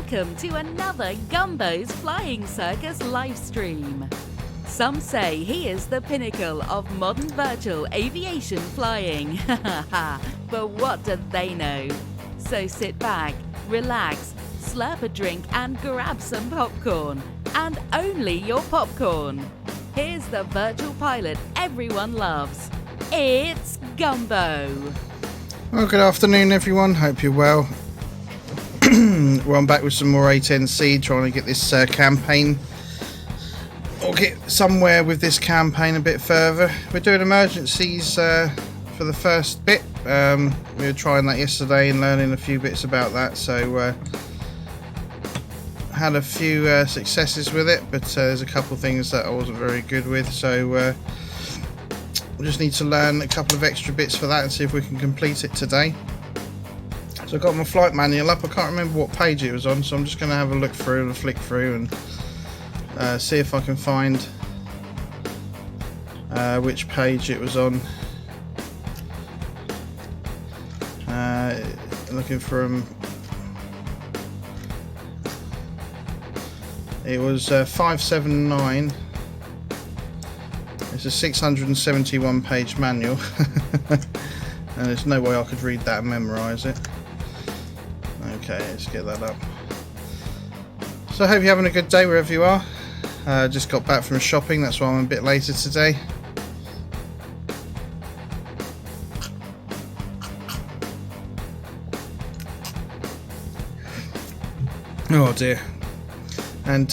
welcome to another Gumbo's Flying Circus livestream. Some say he is the pinnacle of modern virtual aviation flying, but what do they know? So sit back, relax, slurp a drink and grab some popcorn, and only your popcorn. Here's the virtual pilot everyone loves. It's Gumbo. Well, good afternoon everyone, hope you're well. Well, I'm back with some more A10C, trying to get this campaign, or get somewhere with this campaign a bit further. We're doing emergencies for the first bit. We were trying that yesterday and learning a few bits about that, so had a few successes with it, but there's a couple of things that I wasn't very good with, so we just need to learn a couple of extra bits for that and see if we can complete it today. So I've got my flight manual up. I can't remember what page it was on, so I'm just going to have a look through and flick through and see if I can find which page it was on. Looking for them. It was 579. It's a 671 page manual and there's no way I could read that and memorise it. Okay, let's get that up. So I hope you're having a good day wherever you are. Just got back from shopping, that's why I'm a bit later today. Oh dear. And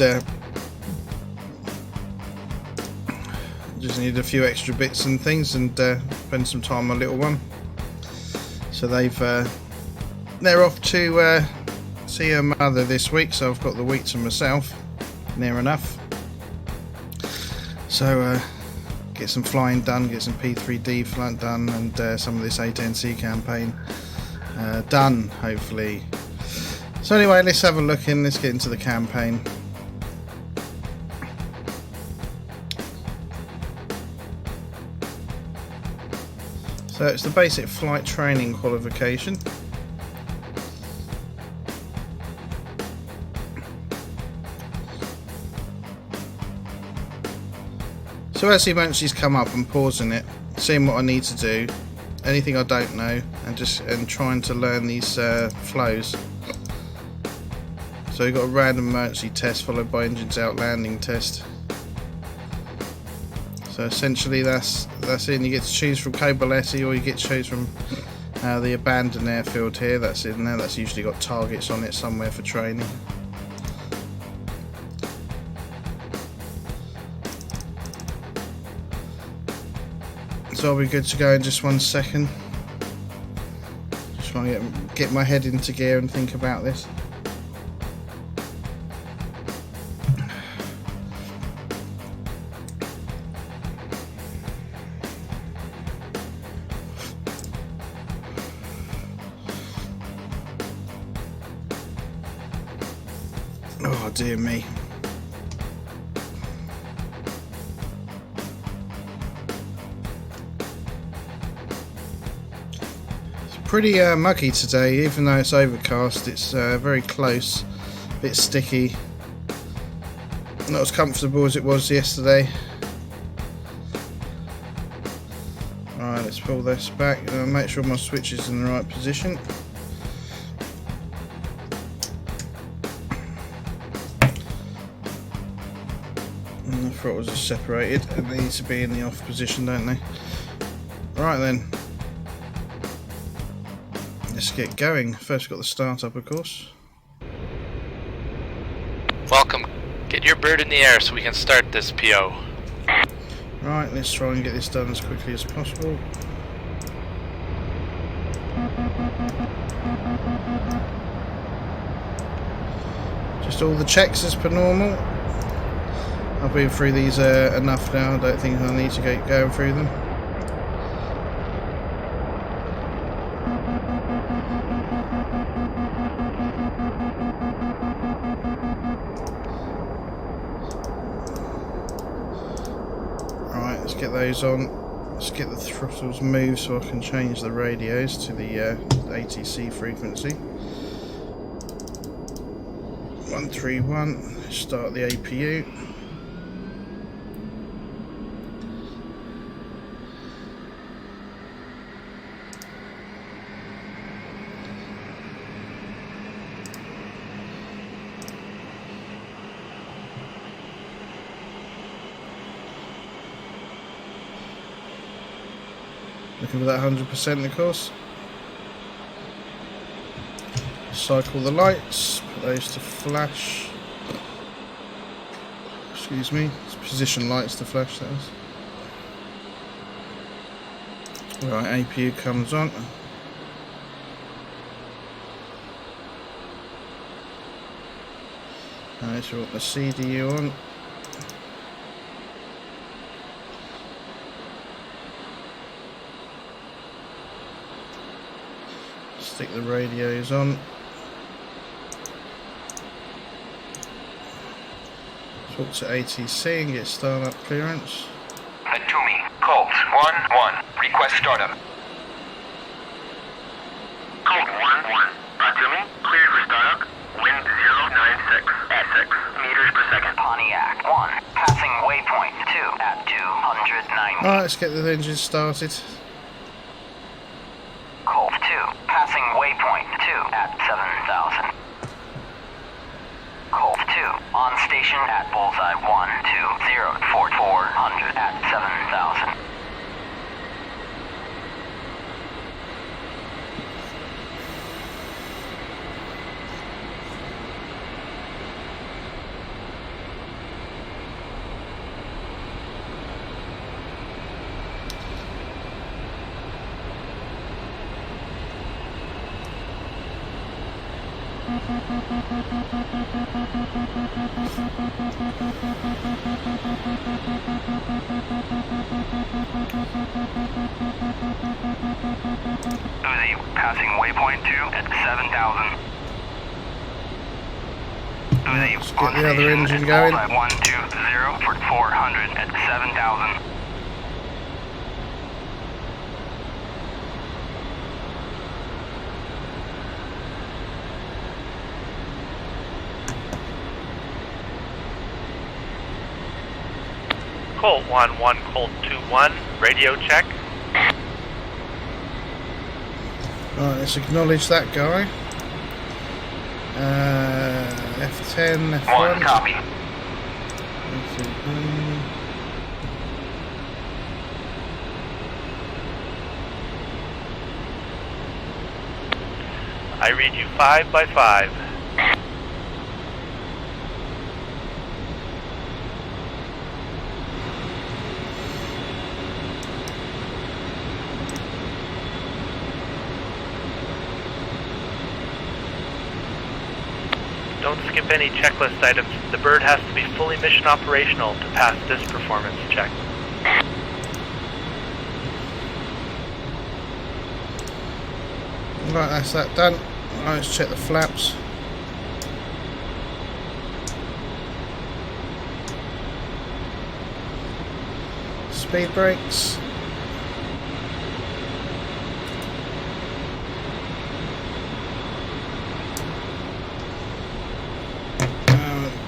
just needed a few extra bits and things, and spend some time with my little one. So they're off to see her mother this week, so I've got the week to myself, near enough. So get some flying done, get some P3D flight done, and some of this A10C campaign done, hopefully. So anyway, let's have a look in, let's get into the campaign. So it's the basic flight training qualification. So as the emergencies come up, I'm pausing it, seeing what I need to do, anything I don't know, and trying to learn these flows. So you've got a random emergency test followed by engines out landing test. So essentially that's it. You get to choose from Caucasus, or you get to choose from the abandoned airfield here. That's in there. That's usually got targets on it somewhere for training. So I'll be good to go in just 1 second. Just want to get my head into gear and think about this. Oh dear me. It's pretty muggy today, even though it's overcast. It's very close, a bit sticky, not as comfortable as it was yesterday. Alright, let's pull this back and make sure my switch is in the right position. And the throttles are separated and they need to be in the off position, don't they? Right then, let's get going. First we've got the start up, of course. Welcome. Get your bird in the air so we can start this PO. Right, let's try and get this done as quickly as possible. Just all the checks as per normal. I've been through these enough now, I don't think I need to get going through them. Right, let's get those on. Let's get the throttles moved so I can change the radios to the ATC frequency. 131. Start the APU. Looking for that 100% of course. Cycle the lights, put those to flash. Excuse me, it's position lights to flash, that is. Right, APU comes on. Alright, so we want the CDU on. Stick the radios on. Talk to A10C and get startup clearance. Natumi, Colt 1-1, request startup. Colt 1-1, Natumi, cleared for startup, wind 096, at 6 meters per second. Pontiac 1, passing waypoint 2 at 290. Alright, let's get the engine started. Colt 2, passing waypoint 2 at 7,000. Colt 2, on station at bullseye 120 for 400 at 7,000. Uzi, passing waypoint 2 at 7,000. Uzi, Let's get the other engine going. 120 for 400 at 7,000. Colt 1-1, Colt 2-1, radio check. Alright, let's acknowledge that guy. F10, F1. One copy. I read you 5 by 5. Don't skip any checklist items. The bird has to be fully mission operational to pass this performance check. Right, that's that done. Right, let's check the flaps. Speed brakes.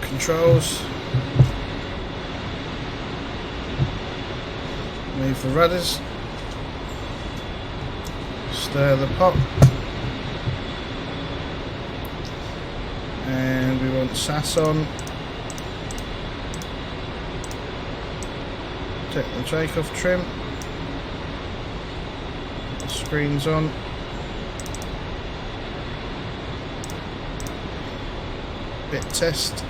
Controls. Move the rudders. Stir the pot. And we want SAS on. Take the takeoff trim. The screen's on. Bit test.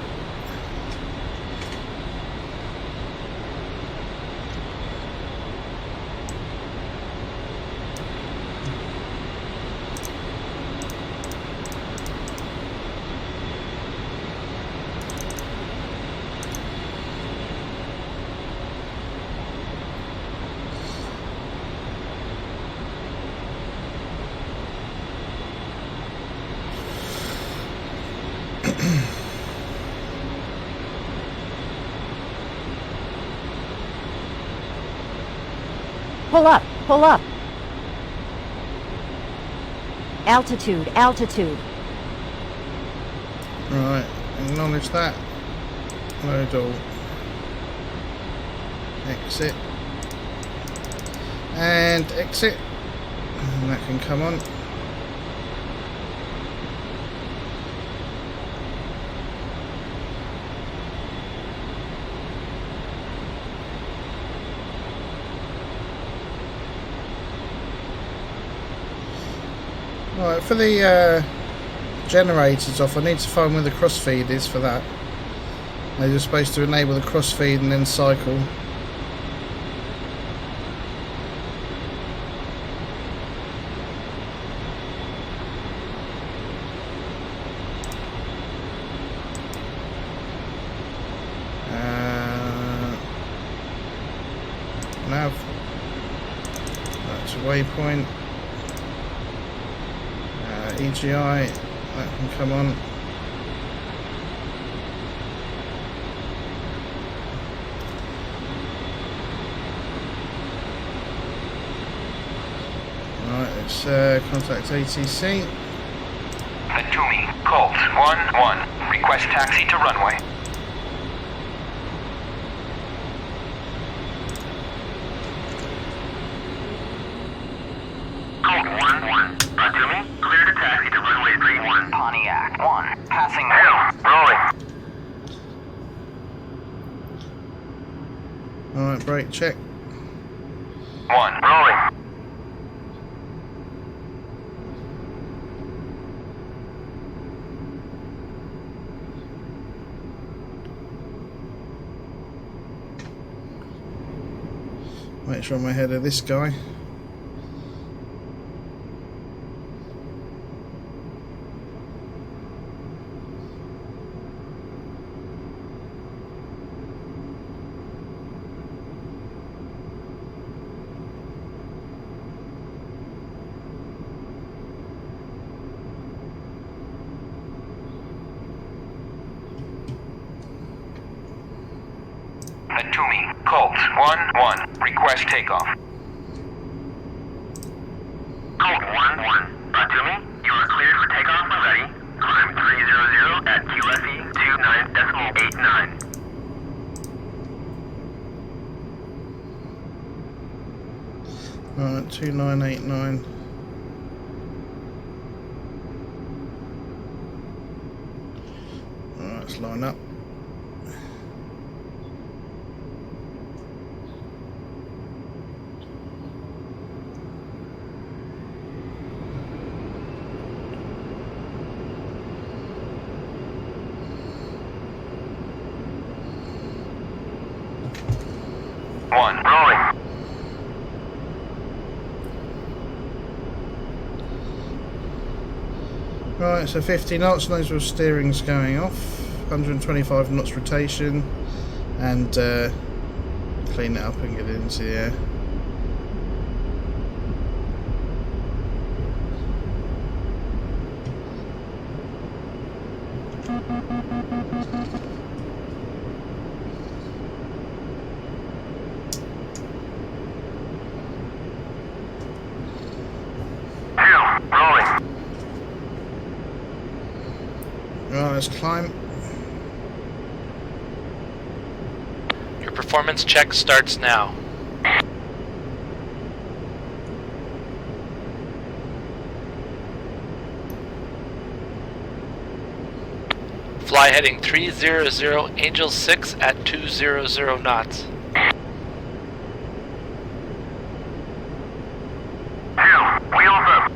Pull up, pull up. Altitude, altitude. Right, Acknowledge that. Load all. Exit. And exit. And that can come on. Right, for the generators off, I need to find where the crossfeed is for that. They're just supposed to enable the crossfeed and then cycle. Nav. That's a waypoint. EGI, that can come on. Right, let's contact ATC. Atumi, Colt 1-1. Request taxi to runway. Colt 1-1. Atumi, clear to taxi to runway 31. Pontiac 1. Passing. Rolling. Alright, brake check. 1. Rolling. Make sure I'm ahead of this guy. Atumi, Colt 1-1. Request takeoff. Colt 1-1. Atumi, you are cleared for takeoff when ready. Climb 300 at QFE 29.89. Alright, 2989. Alright, let's line up. Rolling. Right, so 50 knots, nozzle steering's going off, 125 knots rotation, and clean it up and get it into the air. Right, let's climb. Your performance check starts now. Fly heading 300 Angel 6 at 200 knots. Wheels up.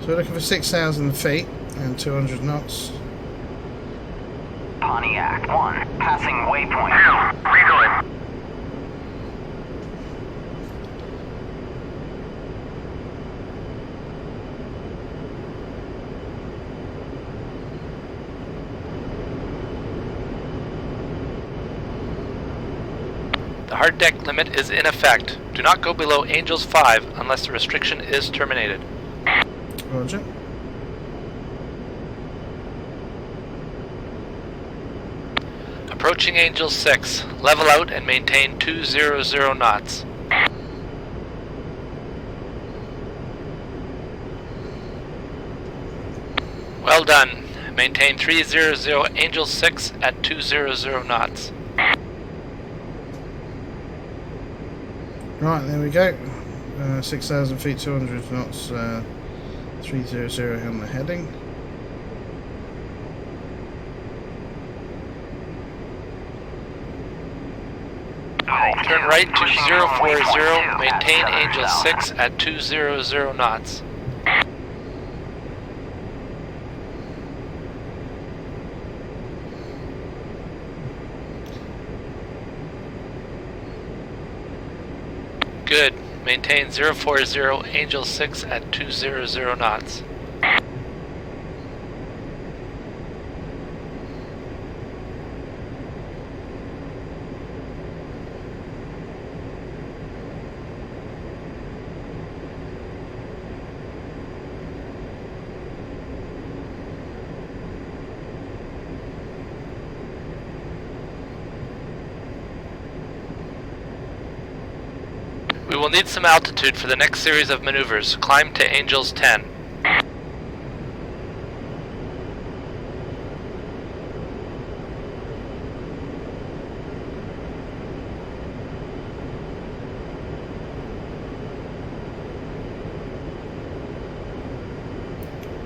So we're looking for 6,000 feet and 200 knots. Pontiac 1, passing waypoint. 2, rejoin. The hard deck limit is in effect. Do not go below Angels 5 unless the restriction is terminated. Roger. Approaching Angel 6. Level out and maintain 200 knots. Well done. Maintain 300 Angel 6 at 200 knots. Right, there we go. 6,000 feet, 200 knots, 300 on the heading. Turn right to 040, maintain Angel 6 at 200 knots. Good. Maintain 040, Angel 6 at 200 knots. We will need some altitude for the next series of maneuvers. Climb to Angels 10.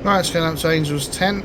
Right, it's going up to Angels 10.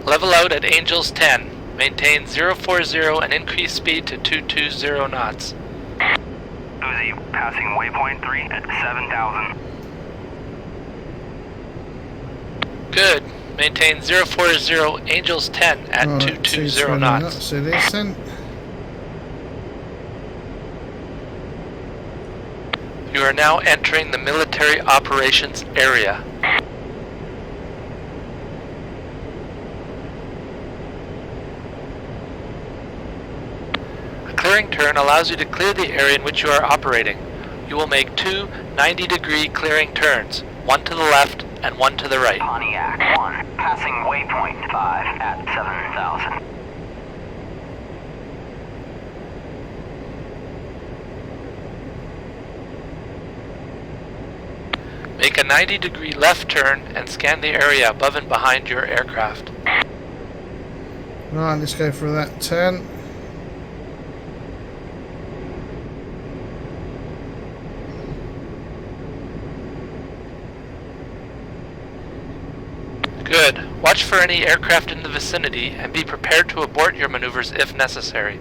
Level out at Angels 10. Maintain 040 and increase speed to 220 knots. Uzi, passing waypoint 3 at 7,000. Good. Maintain 040, Angels 10 at Right, 220 knots. So this then. You are now entering the military operations area. A clearing turn allows you to clear the area in which you are operating. You will make two 90-degree clearing turns, one to the left and one to the right. Pontiac 1, passing waypoint 5 at 7,000. Make a 90-degree left turn and scan the area above and behind your aircraft. Right, let's go for that turn. Good. Watch for any aircraft in the vicinity and be prepared to abort your maneuvers if necessary.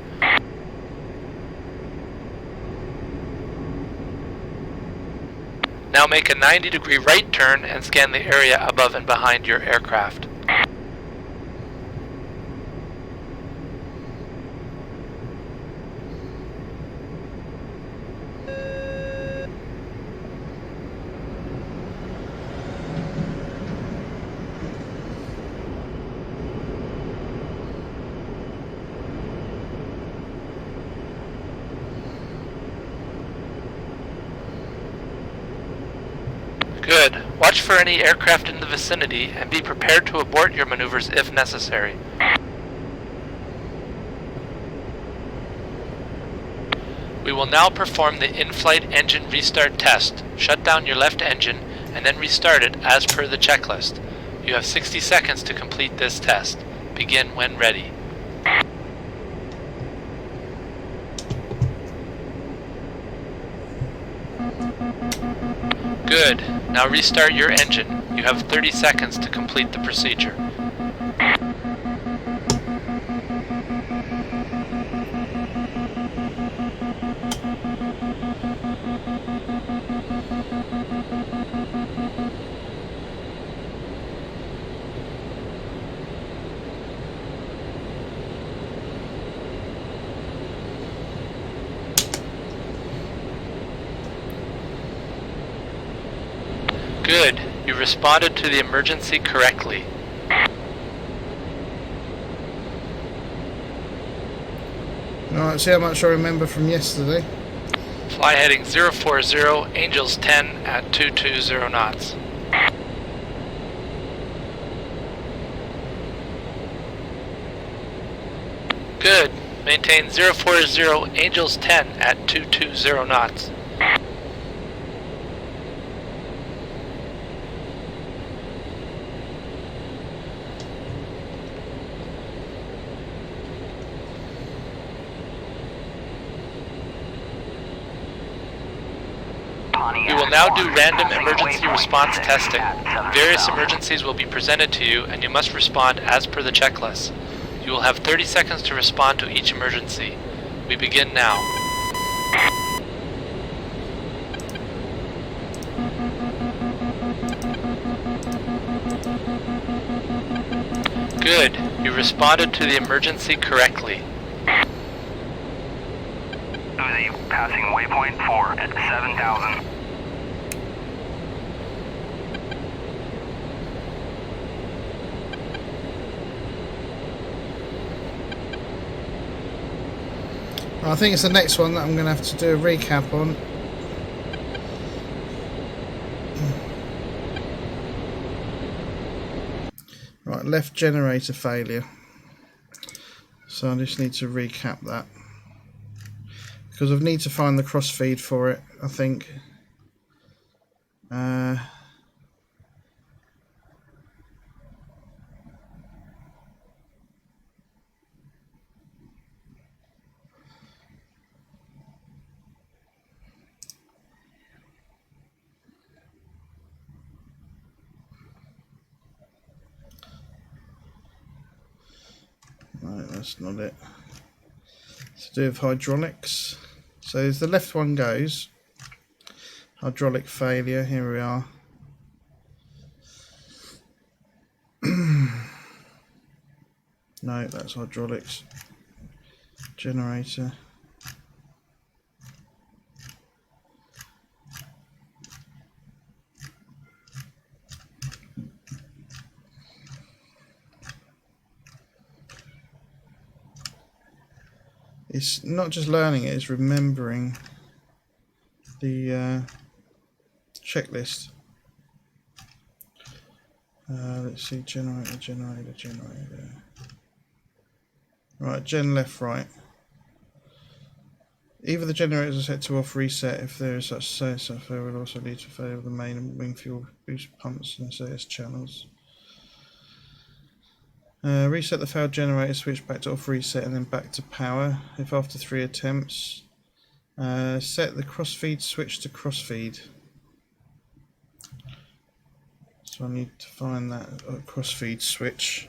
Now make a 90-degree right turn and scan the area above and behind your aircraft. Good. Watch for any aircraft in the vicinity and be prepared to abort your maneuvers if necessary. We will now perform the in-flight engine restart test. Shut down your left engine and then restart it as per the checklist. You have 60 seconds to complete this test. Begin when ready. Good. Now restart your engine. You have 30 seconds to complete the procedure. Good. You responded to the emergency correctly. Alright, see how much I remember from yesterday. Fly heading 040, Angels 10 at 220 knots. Good. Maintain 040, Angels 10 at 220 knots. We will now do random emergency response testing. Various emergencies will be presented to you, and you must respond as per the checklist. You will have 30 seconds to respond to each emergency. We begin now. Good. You responded to the emergency correctly. Uzi, passing waypoint 4 at 7,000. I think it's the next one that I'm going to have to do a recap on. Right, left generator failure. So I just need to recap that. Because I need to find the crossfeed for it, I think. Right, that's not it. It's to do with hydraulics. So as the left one goes, hydraulic failure, here we are. No, that's hydraulics. Generator. It's not just learning it, it's remembering the checklist. Let's see, generator. Right, gen left, right. Either the generators are set to off reset if there is such failure will also lead to failure of the main and wing fuel boost pumps and CS channels. Reset the failed generator, switch back to off reset and then back to power if after 3 attempts. Set the crossfeed switch to crossfeed. So I need to find that crossfeed switch,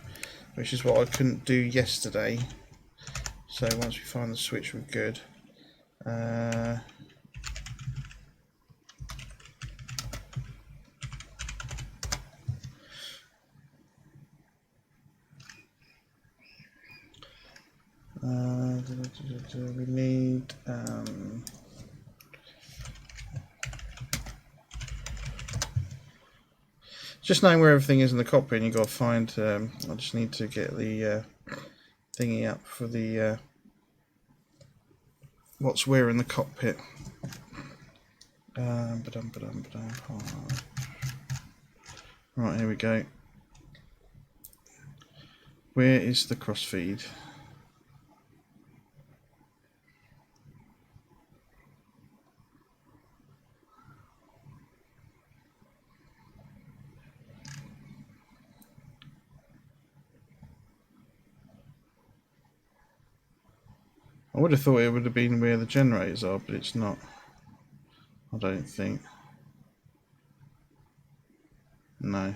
which is what I couldn't do yesterday. So once we find the switch, we're good. We need just knowing where everything is in the cockpit. You got to find. I just need to get the thingy up for the what's where in the cockpit. Right, here we go. Where is the crossfeed? I would have thought it would have been where the generators are, but it's not. I don't think. No.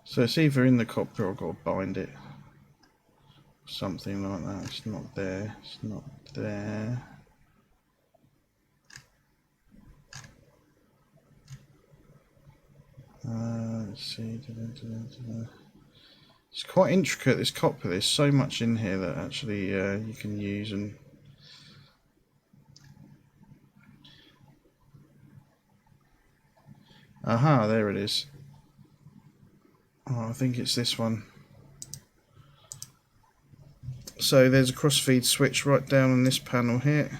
So it's either in the cockpit or I've got to bind it. Something like that. It's not there. It's not there. Let's see. It's quite intricate, this cockpit. There's so much in here that actually you can use. And aha, there it is. Oh, I think it's this one. So there's a crossfeed switch right down on this panel here.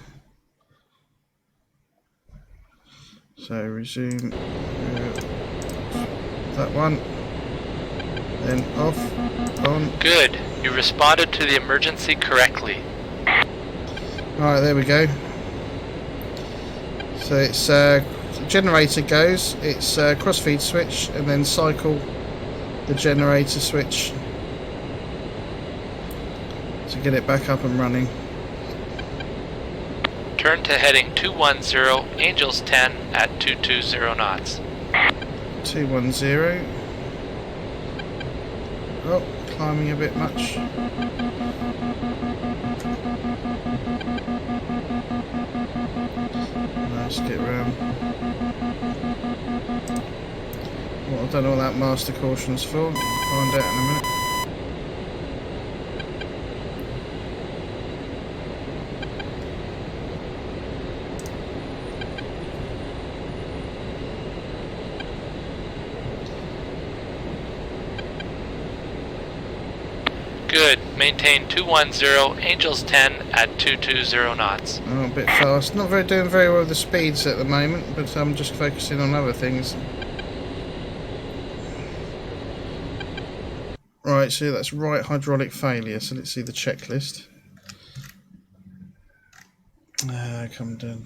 So resume that one, then off, on. Good. You responded to the emergency correctly. Alright, there we go. So it's the generator goes, it's crossfeed switch, and then cycle the generator switch to get it back up and running. Turn to heading 210, Angels 10 at 220 knots. 210. Oh, climbing a bit much. Let's get round. Well, I don't know what that master caution's for. We'll find out in a minute. Good. Maintain 210, Angels 10 at 220 knots. Oh, a bit fast. Not doing very well with the speeds at the moment, but I'm just focusing on other things. Right, so that's right hydraulic failure. So let's see the checklist. Come dun.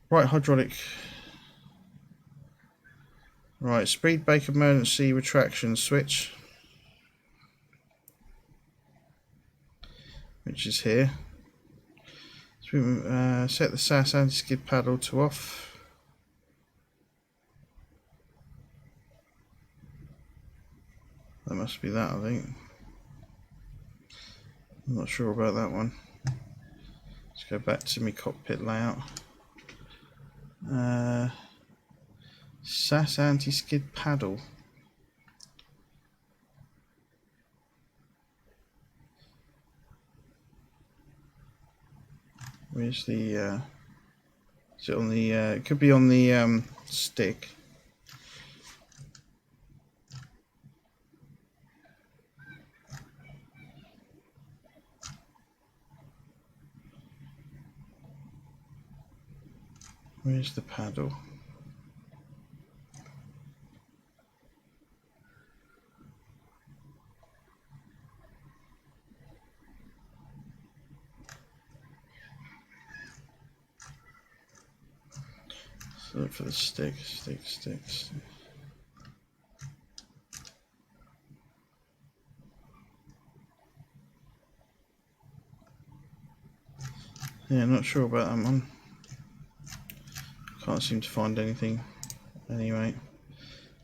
Right hydraulic. Right, speed brake emergency retraction switch, which is here. So we, set the SAS anti-skid paddle to off. That must be that, I think. I'm not sure about that one. Let's go back to my cockpit layout. SAS anti-skid paddle. Where's the is it on the it could be on the stick. Where's the paddle? Look for the stick. Yeah, not sure about that one. Can't seem to find anything. Anyway,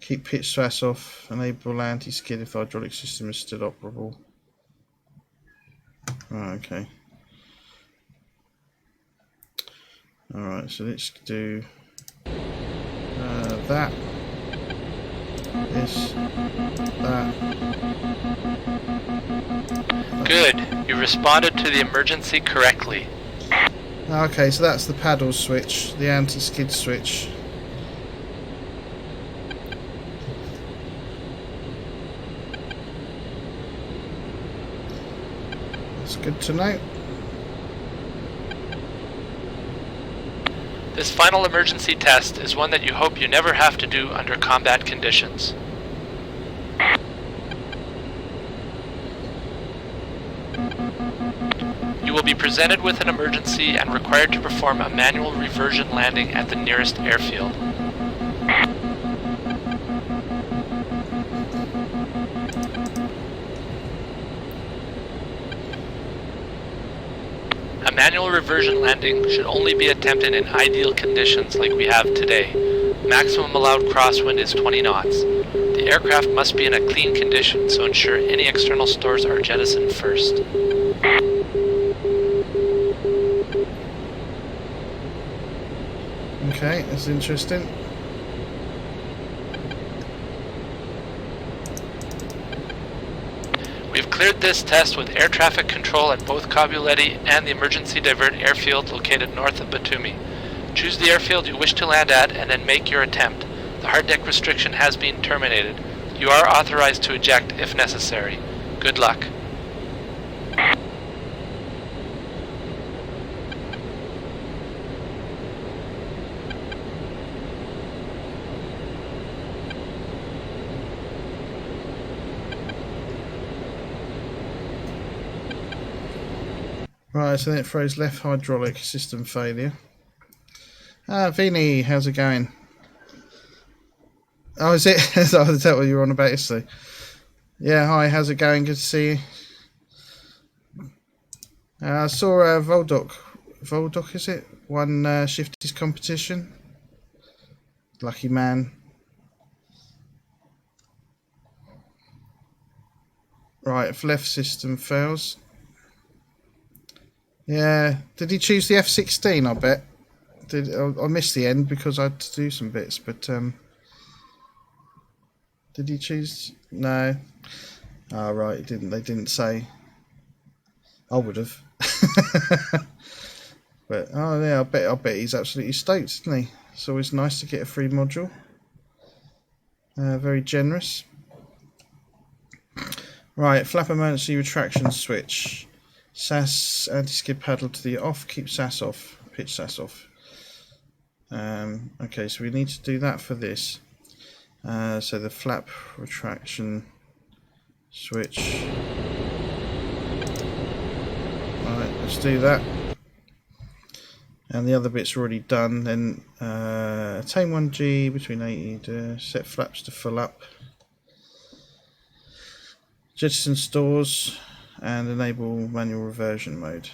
keep pitch SAS off. Enable anti-skid if the hydraulic system is still operable. Oh, okay. Alright, so let's do that, this, that. Good. You responded to the emergency correctly. Okay, so that's the paddle switch, the anti-skid switch. That's good to know. This final emergency test is one that you hope you never have to do under combat conditions. You will be presented with an emergency and required to perform a manual reversion landing at the nearest airfield. A manual reversion landing should only be attempted in ideal conditions like we have today. Maximum allowed crosswind is 20 knots. The aircraft must be in a clean condition, so ensure any external stores are jettisoned first. Okay, that's interesting. cleared this test with air traffic control at both Cabuletti and the emergency divert airfield located north of Batumi. Choose the airfield you wish to land at and then make your attempt. The hard deck restriction has been terminated. You are authorized to eject if necessary. Good luck. Right, so then it throws left hydraulic system failure. Ah, Vinny, how's it going? Oh, is it? Is that what you're on about yesterday? Yeah, hi, how's it going? Good to see you. I saw Voldok, is it? Won Shifty's competition. Lucky man. Right, if left system fails. Yeah, did he choose the F-16, I bet? I missed the end because I had to do some bits, but did he choose? No. Oh, right, he didn't. They didn't say. I would have. But oh yeah, I bet he's absolutely stoked, isn't he? It's always nice to get a free module. Very generous. Right, flap emergency retraction switch. SAS anti-skid paddle to the off. Keep SAS off. Pitch SAS off. Okay, so we need to do that for this. So the flap retraction switch. Alright, let's do that. And the other bit's already done. Then attain 1G between 80 to set flaps to full up. Jettison stores and enable manual reversion mode.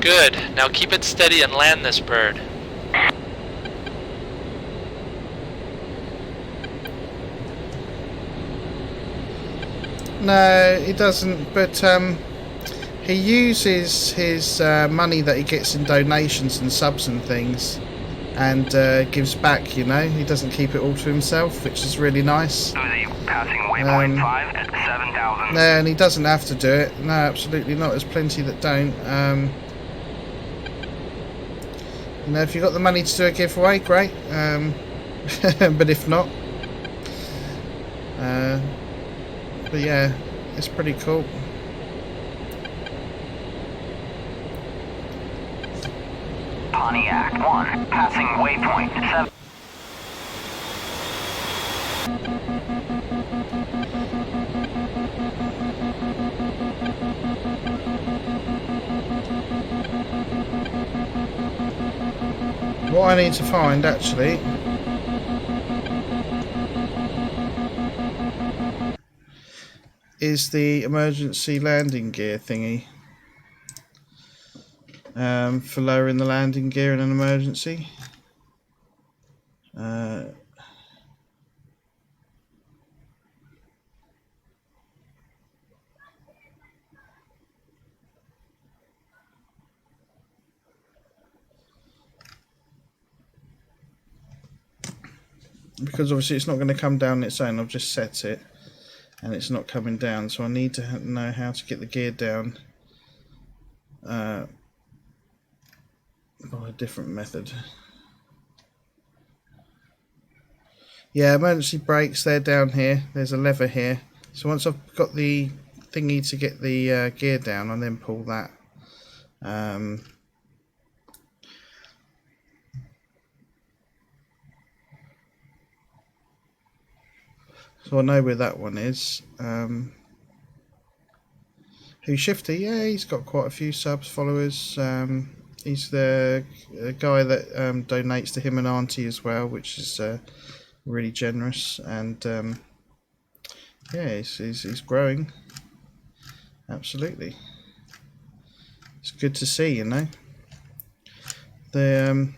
Good. Now keep it steady and land this bird. No, he doesn't, but he uses his money that he gets in donations and subs and things and gives back, you know. He doesn't keep it all to himself, which is really nice. Passing waypoint 5 at 7,000. No, and he doesn't have to do it. No, absolutely not. There's plenty that don't. You know, if you've got the money to do a giveaway, great. But if not... but yeah, it's pretty cool. Pontiac 1, passing waypoint 7. What I need to find, actually... is the emergency landing gear thingy for lowering the landing gear in an emergency. Because obviously it's not going to come down on its own. I've just set it and it's not coming down, so I need to know how to get the gear down by a different method. Yeah, emergency brakes, they're down here. There's a lever here. So once I've got the thingy to get the gear down, I then pull that. So I know where that one is. Who's Shifty? Yeah, he's got quite a few subs, followers. He's the guy that donates to him and Auntie as well, which is really generous. And yeah, he's growing. Absolutely. It's good to see, you know. The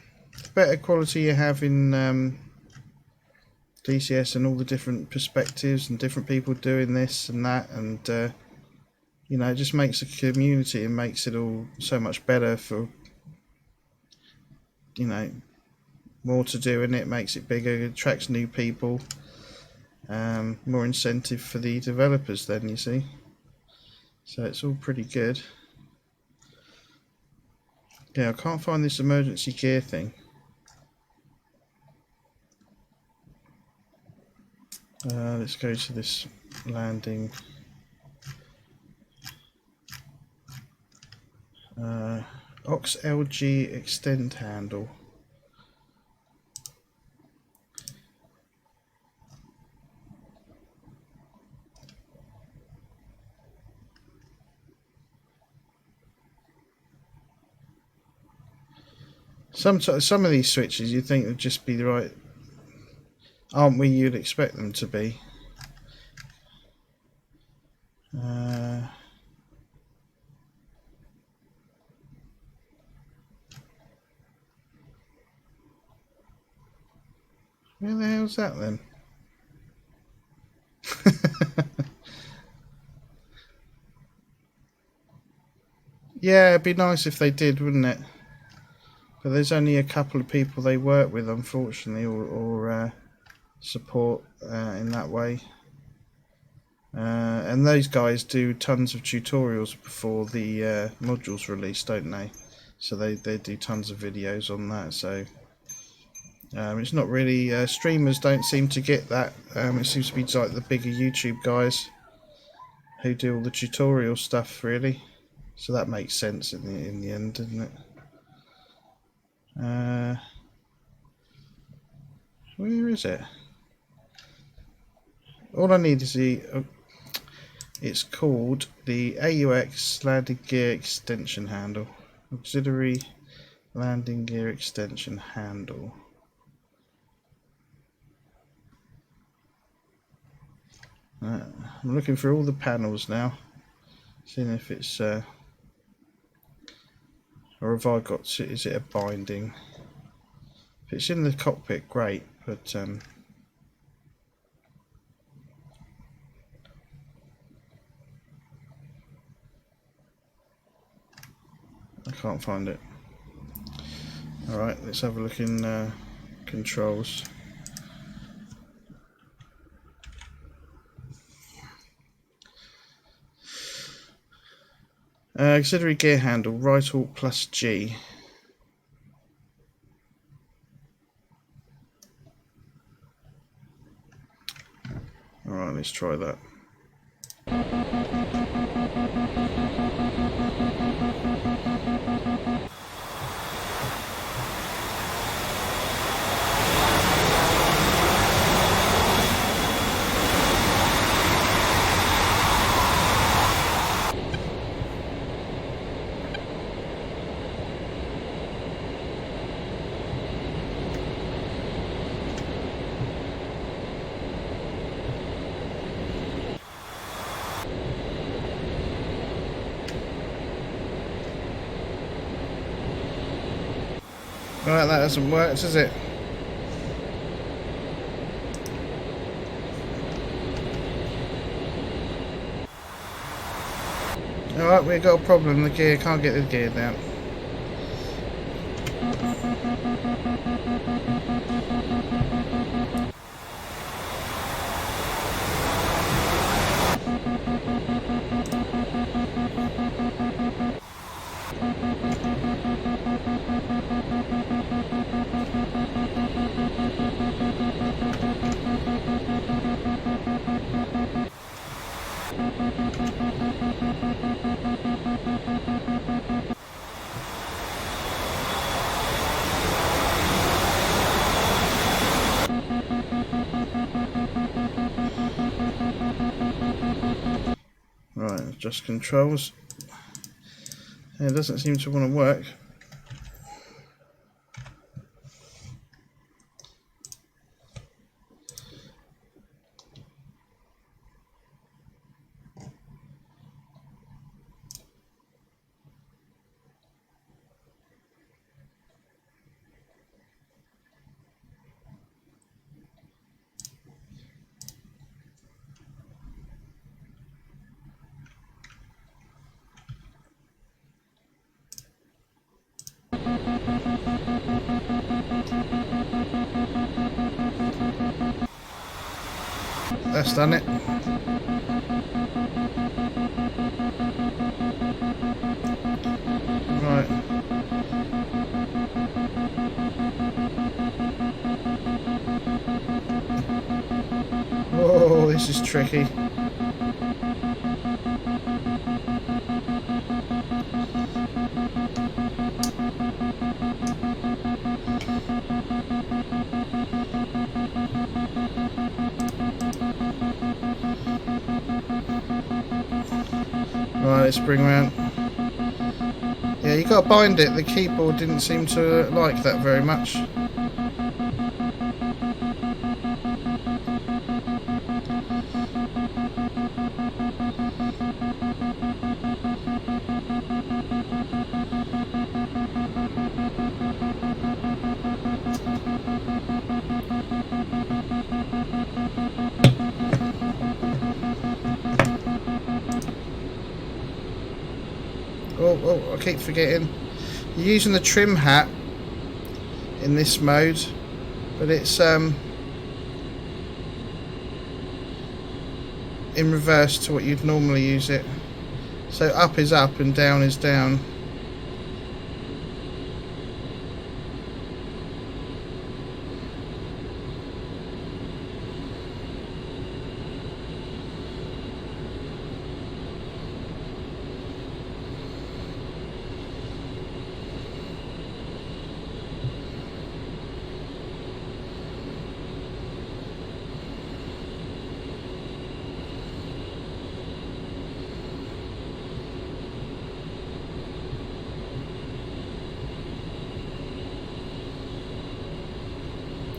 better quality you have in DCS and all the different perspectives and different people doing this and that, and You know, it just makes the community and makes it all so much better for, you know, more to do in it, makes it bigger, attracts new people, more incentive for the developers then, you see. So it's all pretty good. Yeah, I can't find this emergency gear thing. Let's go to this landing. Ox LG extend handle. Some of these switches you'd think would just be the right, aren't we? You'd expect them to be. Where the hell's that then? Yeah, it'd be nice if they did, wouldn't it? But there's only a couple of people they work with, unfortunately, or support in that way. And those guys do tons of tutorials before the module's released, don't they? So they do tons of videos on that. So it's not really, streamers don't seem to get that. It seems to be like the bigger YouTube guys who do all the tutorial stuff, really. So that makes sense in the end, doesn't it? Where is it? All I need is the. It's called the AUX landing gear extension handle. Auxiliary landing gear extension handle. I'm looking for all the panels now, seeing if it's or have I got, is it a binding? If it's in the cockpit, great, but I can't find it. Alright, let's have a look in controls. Auxiliary gear handle, right alt plus G. Alright, let's try that. Right, that hasn't worked, has it? Alright, we've got a problem. The gear, can't get the gear down. Right, just controls. It doesn't seem to want to work. that's done it. Right. Oh, this is tricky. Right, let's bring around. Yeah, you got to bind it. The keyboard didn't seem to like that very much. Oh, I keep forgetting. You're using the trim hat in this mode, but it's in reverse to what you'd normally use it. So up is up and down is down.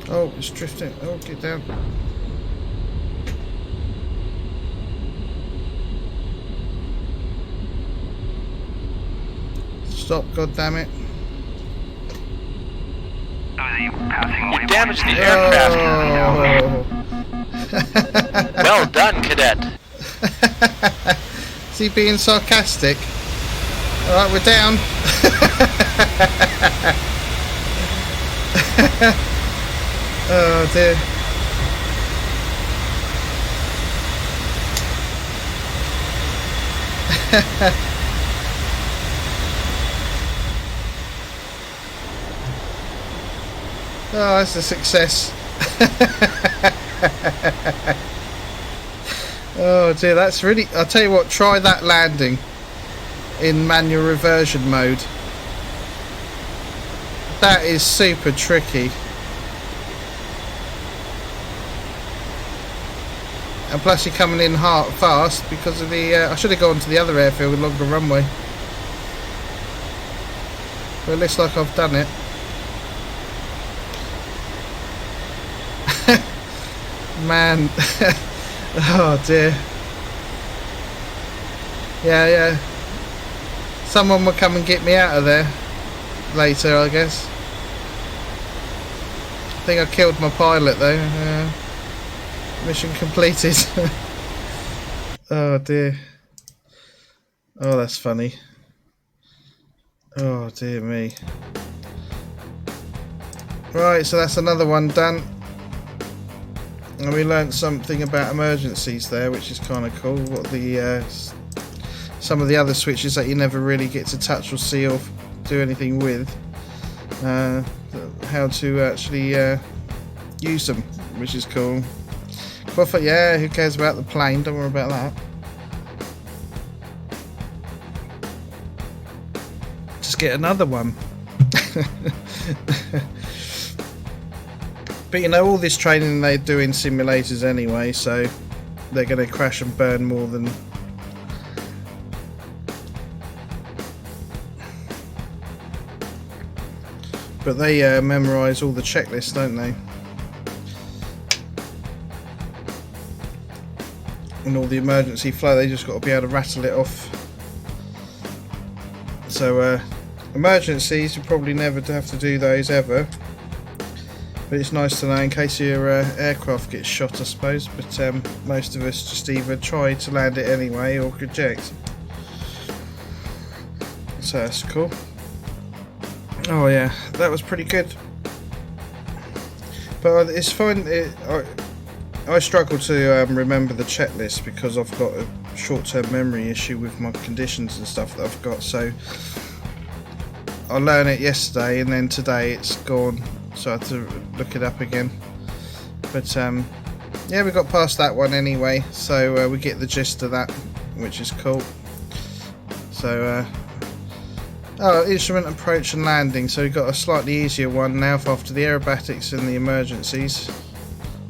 Oh, it's drifting. Oh, get down. Stop, goddammit. You damaged the aircraft. Oh. Well done, cadet. Is he being sarcastic? Alright, we're down. Oh dear. Oh, that's a success. Oh dear, that's really... I'll tell you what, try that landing in manual reversion mode. That is super tricky. And plus you're coming in hard, fast because of the... I should have gone to the other airfield with longer runway. But it looks like I've done it. Man. Oh dear. Yeah. Someone will come and get me out of there later, I guess. I think I killed my pilot though. Mission completed. Oh dear. Oh, that's funny. Oh dear me. Right, so that's another one done. And we learnt something about emergencies there, which is kind of cool. What the some of the other switches that you never really get to touch or see or do anything with. How to actually use them, which is cool. But yeah, who cares about the plane? Don't worry about that. Just get another one. But you know, all this training they do in simulators anyway, so they're going to crash and burn more than... But they memorise all the checklists, don't they? And all the emergency flow, they just got to be able to rattle it off. So emergencies, you probably never have to do those ever. But it's nice to know in case your aircraft gets shot, I suppose. But most of us just either try to land it anyway or reject. So that's cool. Oh yeah, that was pretty good. But it's fine. I struggle to remember the checklist because I've got a short-term memory issue with my conditions and stuff that I've got, so I learned it yesterday and then today it's gone, so I had to look it up again. But yeah, we got past that one anyway, so we get the gist of that, which is cool. So oh, instrument approach and landing, so we've got a slightly easier one now after the aerobatics and the emergencies,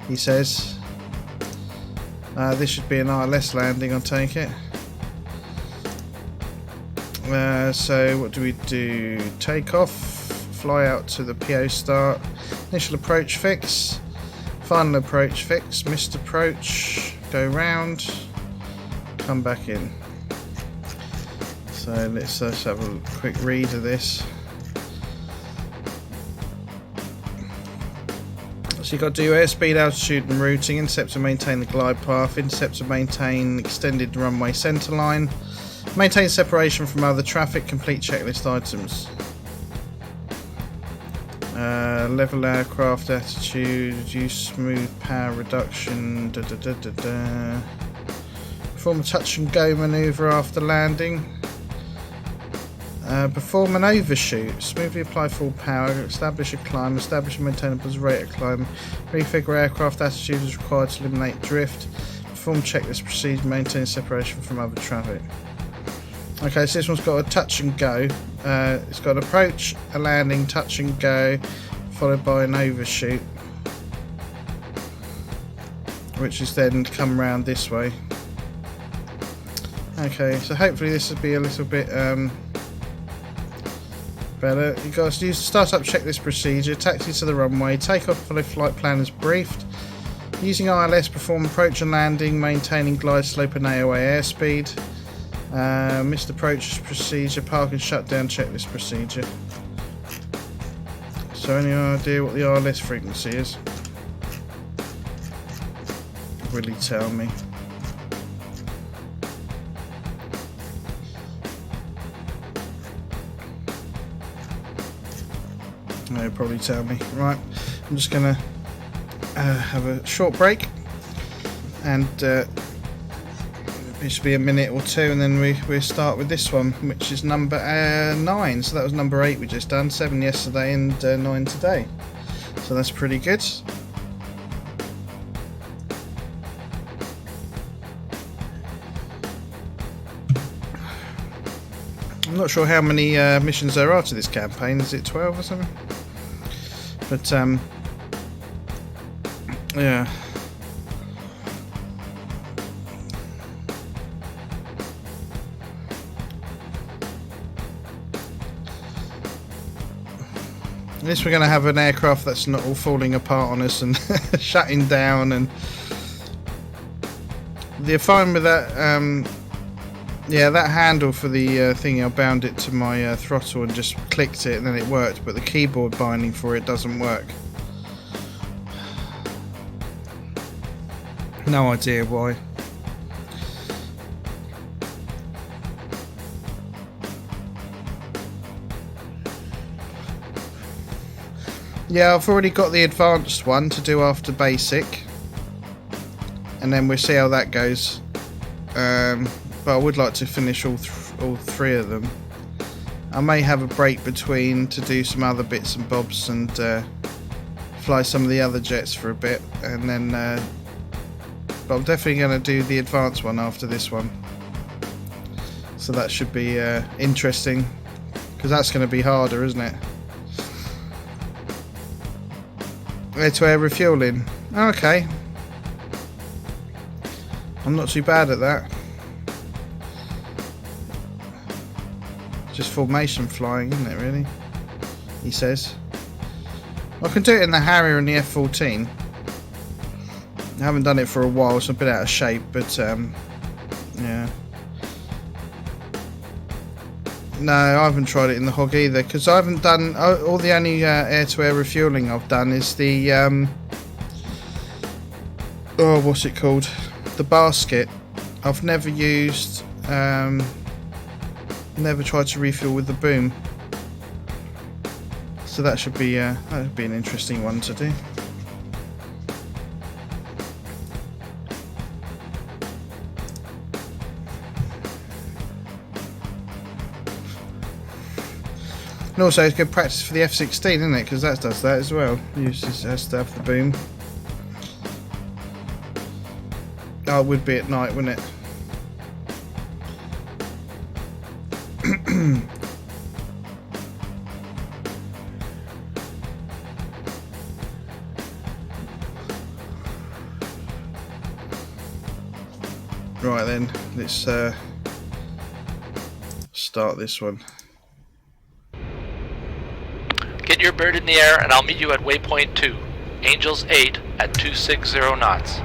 he says. This should be an ILS landing, I'll take it. So what do we do? Take off, fly out to the PO start, initial approach fix, final approach fix, missed approach, go round, come back in. So let's just have a quick read of this. So you've got to do airspeed, altitude and routing, intercept and maintain the glide path, intercept and maintain extended runway centre line, maintain separation from other traffic, complete checklist items. Level aircraft attitude, use smooth power reduction, perform a touch and go manoeuvre after landing. Perform an overshoot, smoothly apply full power, establish a climb, establish and maintain a positive rate of climb, refigure aircraft attitude is required to eliminate drift, perform checklist procedure, maintain separation from other traffic. Okay, so this one's got a touch and go. It's got an approach, a landing, touch and go, followed by an overshoot, which is then come round this way. Okay, so hopefully this will be a little bit better. You've got to use the startup checklist procedure, taxi to the runway, take off, follow flight plan as briefed. Using ILS, perform approach and landing, maintaining glide slope and AOA airspeed. Missed approach procedure, park and shut down checklist procedure. So any idea what the ILS frequency is? Will he tell me? No, he'll probably tell me. Right, I'm just gonna have a short break, and it should be a minute or two, and then we start with this one, which is number 9. So that was number 8 we just done, 7 yesterday and 9 today. So that's pretty good. I'm not sure how many missions there are to this campaign. Is it 12 or something? But yeah. At least we're going to have an aircraft that's not all falling apart on us and shutting down. And the fine with that, yeah, that handle for the thingy, I bound it to my throttle and just clicked it, and then it worked. But the keyboard binding for it doesn't work. No idea why. Yeah, I've already got the advanced one to do after basic, and then we'll see how that goes. But I would like to finish all 3 of them. I may have a break between to do some other bits and bobs and fly some of the other jets for a bit, and then but I'm definitely going to do the advanced one after this one. So that should be interesting, because that's going to be harder, isn't it? Air-to-air refueling. Okay. I'm not too bad at that. Just formation flying, isn't it, really? He says. I can do it in the Harrier and the F-14. I haven't done it for a while, so I'm a bit out of shape, but yeah. No, I haven't tried it in the Hog either, because I haven't done all the only air-to-air refueling I've done is the oh, what's it called? The basket. I've never used, never tried to refuel with the boom. So that should be an interesting one to do. And also it's good practice for the F-16, isn't it? Because that does that as well. Uses has to have the boom. Oh, it would be at night, wouldn't it? Right then, let's start this one. Get your bird in the air and I'll meet you at waypoint 2. Angels 8 at 260 knots.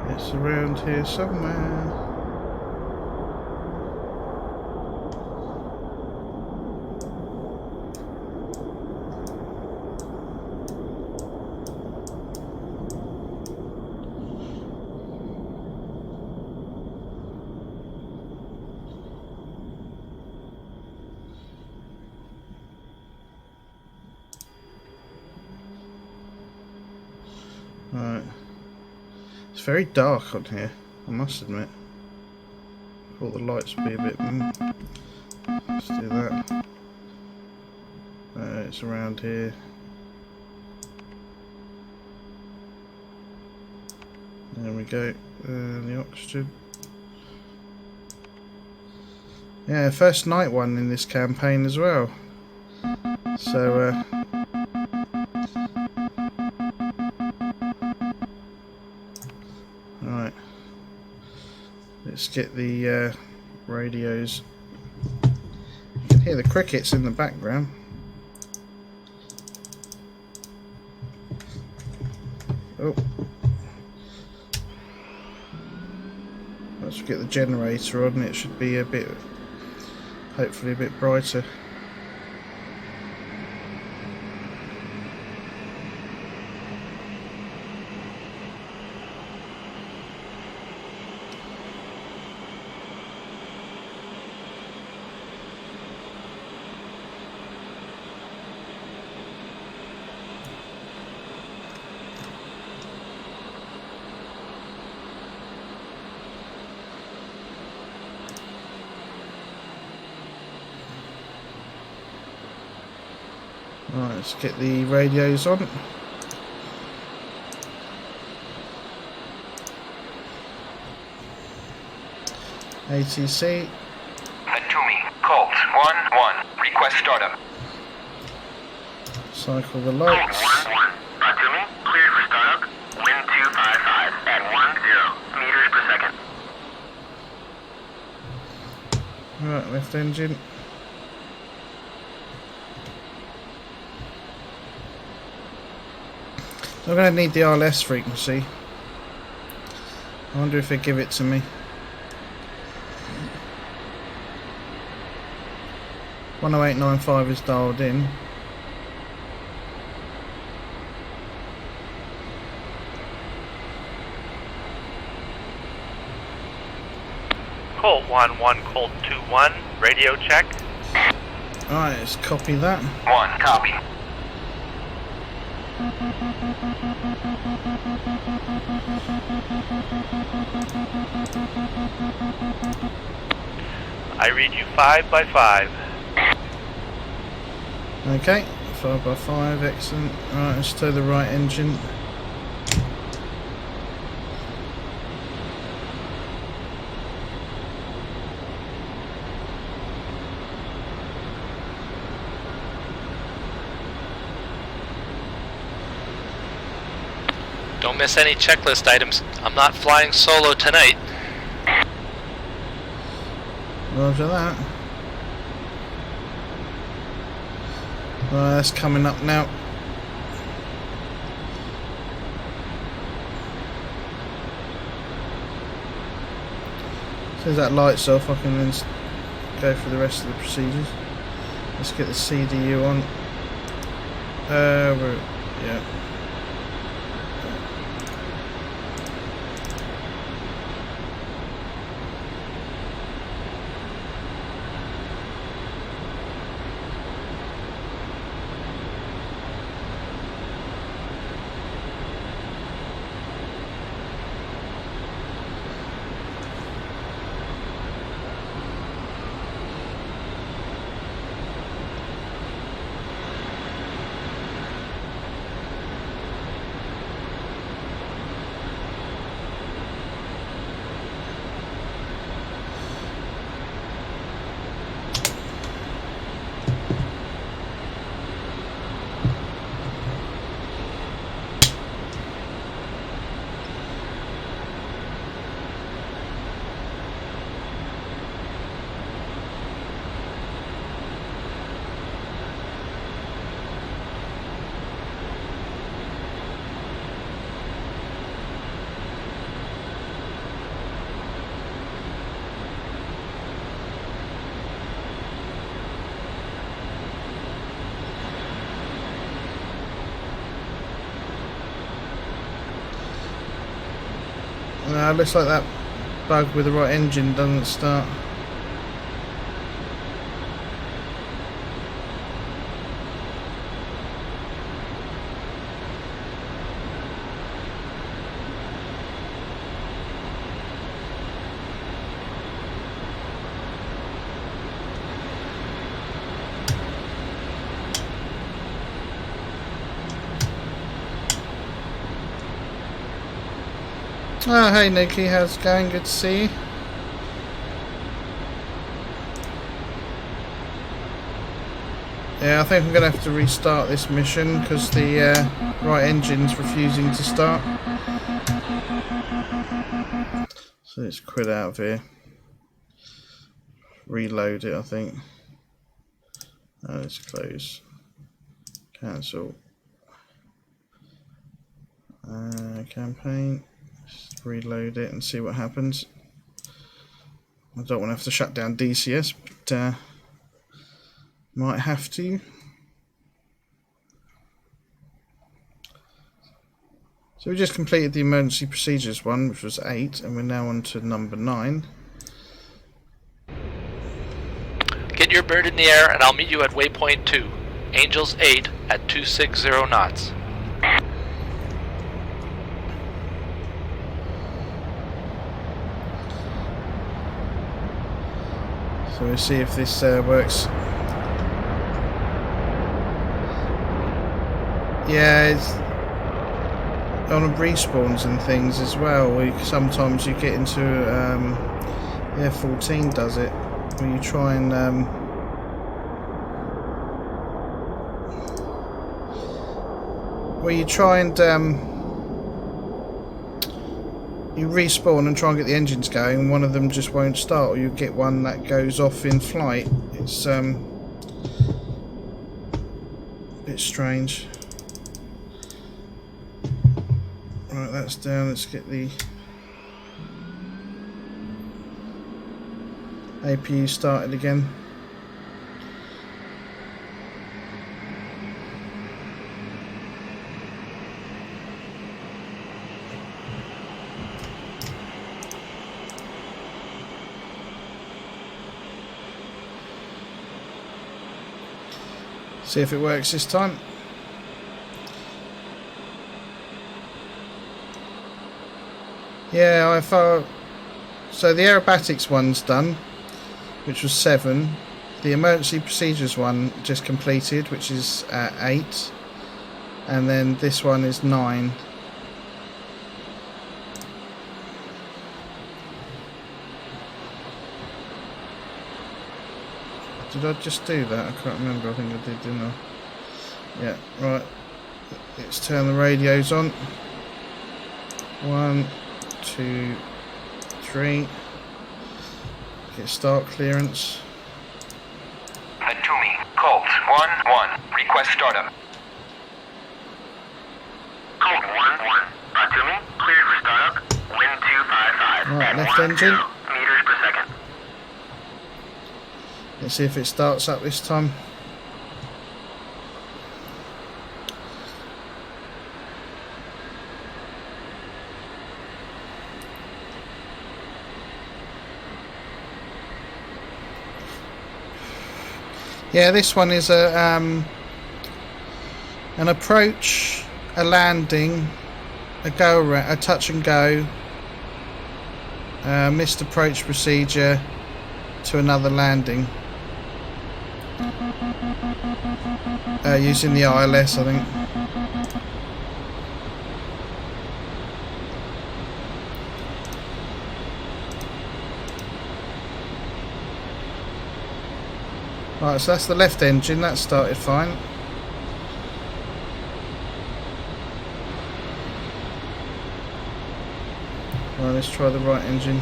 It's around here somewhere. Right. It's very dark on here, I must admit. I thought the lights would be a bit... Let's do that. It's around here. There we go. The oxygen. Yeah, first night one in this campaign as well. So, right. Let's get the radios. You can hear the crickets in the background. Oh. Let's get the generator on. It should be a bit, hopefully a bit brighter. Right, let's get the radios on. A10C. Atumi, Colt, 1-1. Request startup. Cycle the lights. 1-1. Atumi, cleared for startup. Wind 255 at 10 meters per second. Right, left engine. I'm going to need the RLS frequency. I wonder if they give it to me. 108.95 is dialed in. Colt 1-1, Colt 2-1, radio check. Alright, let's copy that. 1, copy. I read you 5 by 5. Okay, 5 by 5, excellent. Alright, let's tow the right engine. Don't miss any checklist items. I'm not flying solo tonight. Roger that. Right, that's coming up now. As soon as that light's off, I can then go through the rest of the procedures. Let's get the CDU on. Yeah. No, looks like that bug with the right engine doesn't start. Oh, hey Nikki, how's it going? Good to see you. Yeah, I think I'm going to have to restart this mission because the right engine's refusing to start. So let's quit out of here. Reload it, I think. Oh, let's close. Cancel. Campaign. Just reload it and see what happens. I don't want to have to shut down DCS, but might have to. So we just completed the emergency procedures one, which was 8, and we're now on to number 9. Get your bird in the air and I'll meet you at waypoint 2. Angels 8 at 260 knots. So we'll see if this works. Yeah, it's on respawns and things as well. Sometimes you get into yeah, 14 does it. When you try and you respawn and try and get the engines going, and one of them just won't start, or you get one that goes off in flight. It's a bit strange. Right, that's down. Let's get the APU started again. See if it works this time. Yeah, I thought so. The aerobatics one's done, which was 7. The emergency procedures one just completed, which is 8, and then this one is 9. Did I just do that? I can't remember. I think I did, didn't I? Yeah, right. Let's turn the radios on. 1, 2, 3. Get start clearance. Atumi, Colt 1-1. Request startup. Colt 1-1. Atumi, cleared for startup. Wind 255. Right, left engine. Meters per second. Let's see if it starts up this time. Yeah, this one is a an approach, a landing, a go around, a touch and go, missed approach procedure to another landing. Using the ILS, I think. Right, so that's the left engine, that started fine. Right, let's try the right engine.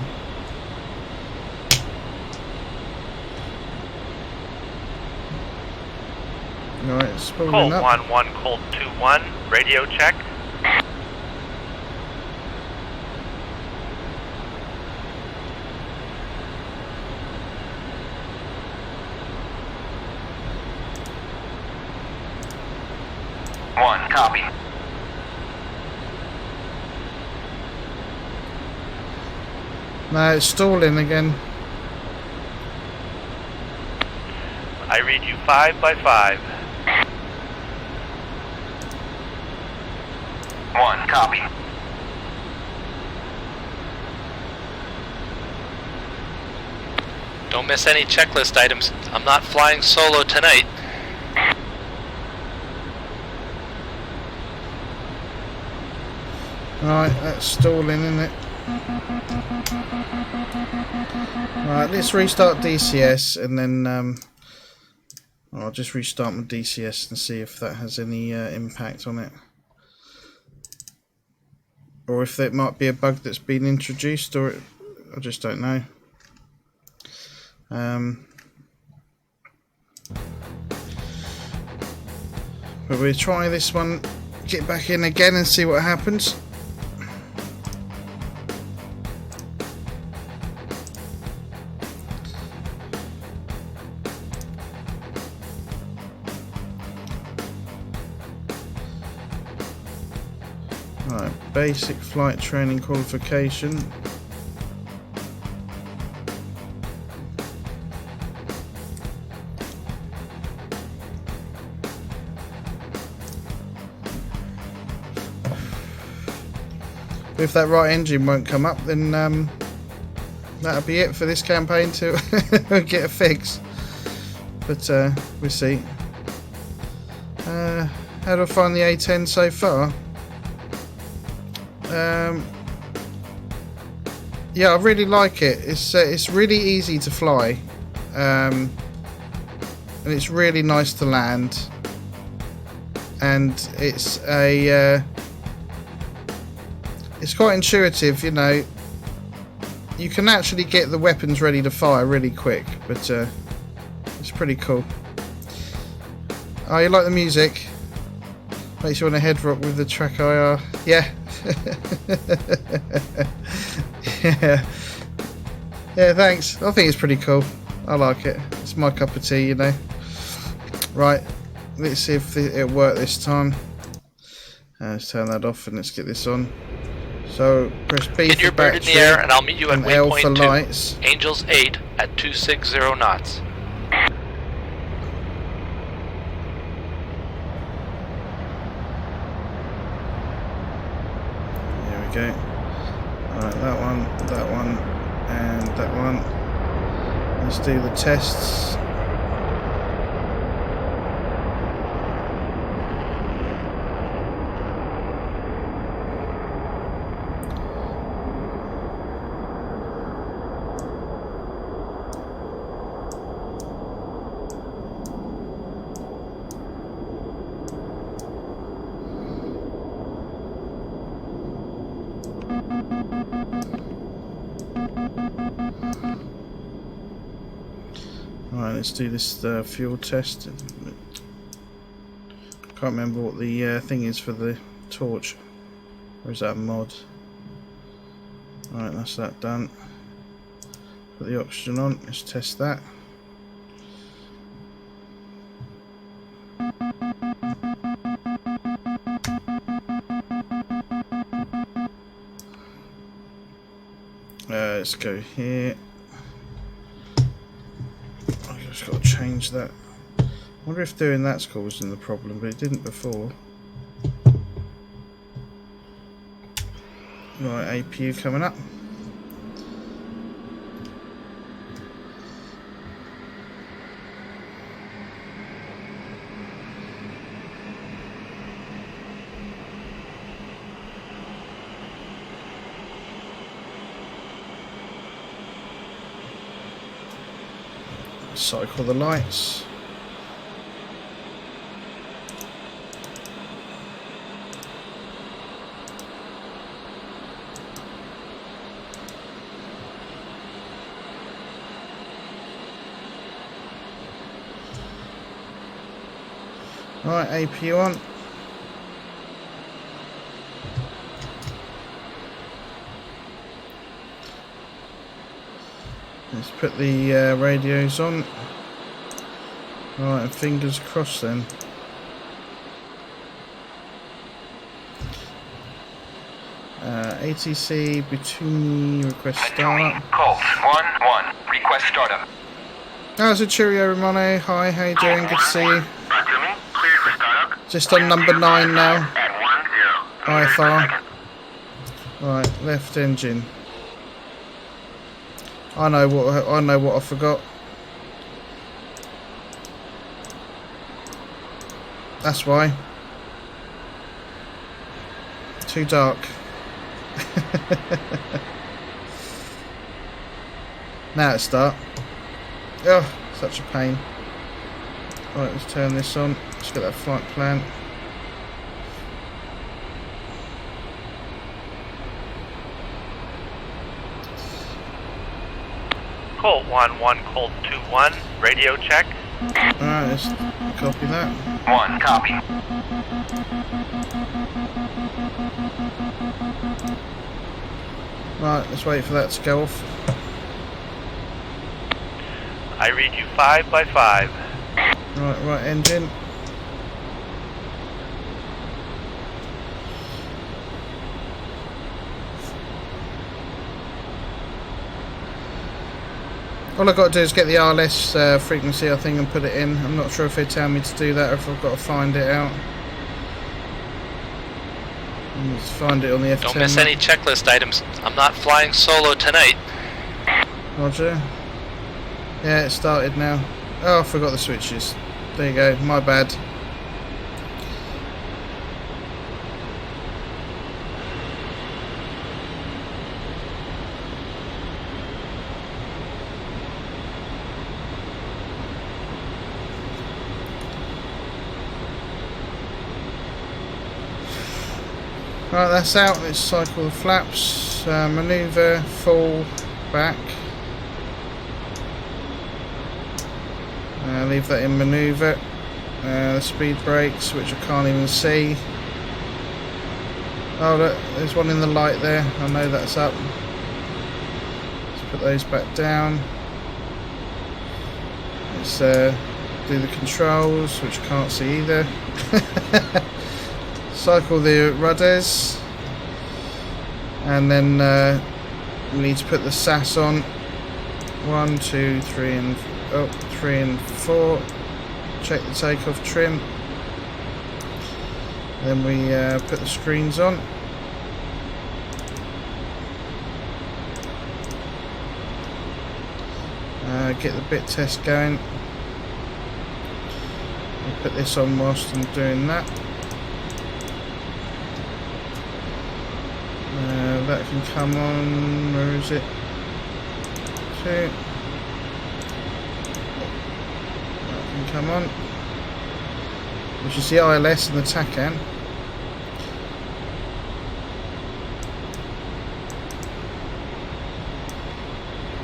Right, it's spooling Colt up. 1-1, Colt 2-1, radio check. One, copy. No, it's stalling again. I read you 5 by 5. 1, copy. Don't miss any checklist items. I'm not flying solo tonight. Right, that's stalling, isn't it? Right, let's restart DCS and then I'll just restart my DCS and see if that has any impact on it. Or if it might be a bug that's been introduced, or I just don't know. But we'll try this one, get back in again and see what happens. Right, basic flight training qualification. If that right engine won't come up, then that'll be it for this campaign to get a fix. But we'll see. How do I find the A10 so far? Yeah, I really like it. It's really easy to fly, and it's really nice to land. And it's it's quite intuitive, you know. You can actually get the weapons ready to fire really quick, but it's pretty cool. Oh, you like the music? Makes you want to head rock with the track IR. Yeah. Yeah, thanks. I think it's pretty cool. I like it. It's my cup of tea, you know. Right, let's see if it'll work this time. Let's turn that off and let's get this on. So press B Get for your bird in battery the air and I'll meet you at and L for waypoint 2. lights. Angels 8 at 260 knots. There we go. Alright, that one, and that one. Let's do the tests. Alright, let's do this fuel test. Can't remember what the thing is for the torch. Or is that a mod? Alright, that's that done. Put the oxygen on, let's test that. Let's go here. I've just got to change that. I wonder if doing that's causing the problem, but it didn't before. Right, APU coming up. Cycle the lights. Right, APU on. Let's put the radios on. Right, and fingers crossed then. ATC Butumi request startup. Colt 1-1. Request startup. How's it, cheerio, Romano? Hi, how you doing? Good to see you. Batumi, cleared for startup. Just on number 9 now. At 10. IFR. Right, left engine. I know what I forgot. That's why. Too dark. Now it's dark. Oh, such a pain. Right, let's turn this on. Let's get that flight plan. Colt 1-1, Colt 2-1, radio check. Alright, let's copy that. 1, copy. Right, let's wait for that to go off. I read you 5 by 5. Right engine. All I've got to do is get the RLS frequency, I think, and put it in. I'm not sure if they tell me to do that or if I've got to find it out. Let's find it on the F10. Don't miss any checklist items. I'm not flying solo tonight. Roger. Yeah, it started now. Oh, I forgot the switches. There you go, my bad. Right, that's out. Let's cycle the flaps. Manoeuvre, fall, back. Leave that in manoeuvre. The speed brakes, which I can't even see. Oh, look, there's one in the light there. I know that's up. Let's put those back down. Let's do the controls, which I can't see either. Cycle the rudders, and then we need to put the SAS on. 1, 2, 3, and 3 and 4. Check the takeoff trim. Then we put the screens on. Get the bit test going. I'll put this on whilst I'm doing that. That can come on. Where is it? 2. That can come on. Which is the ILS and the TACAN.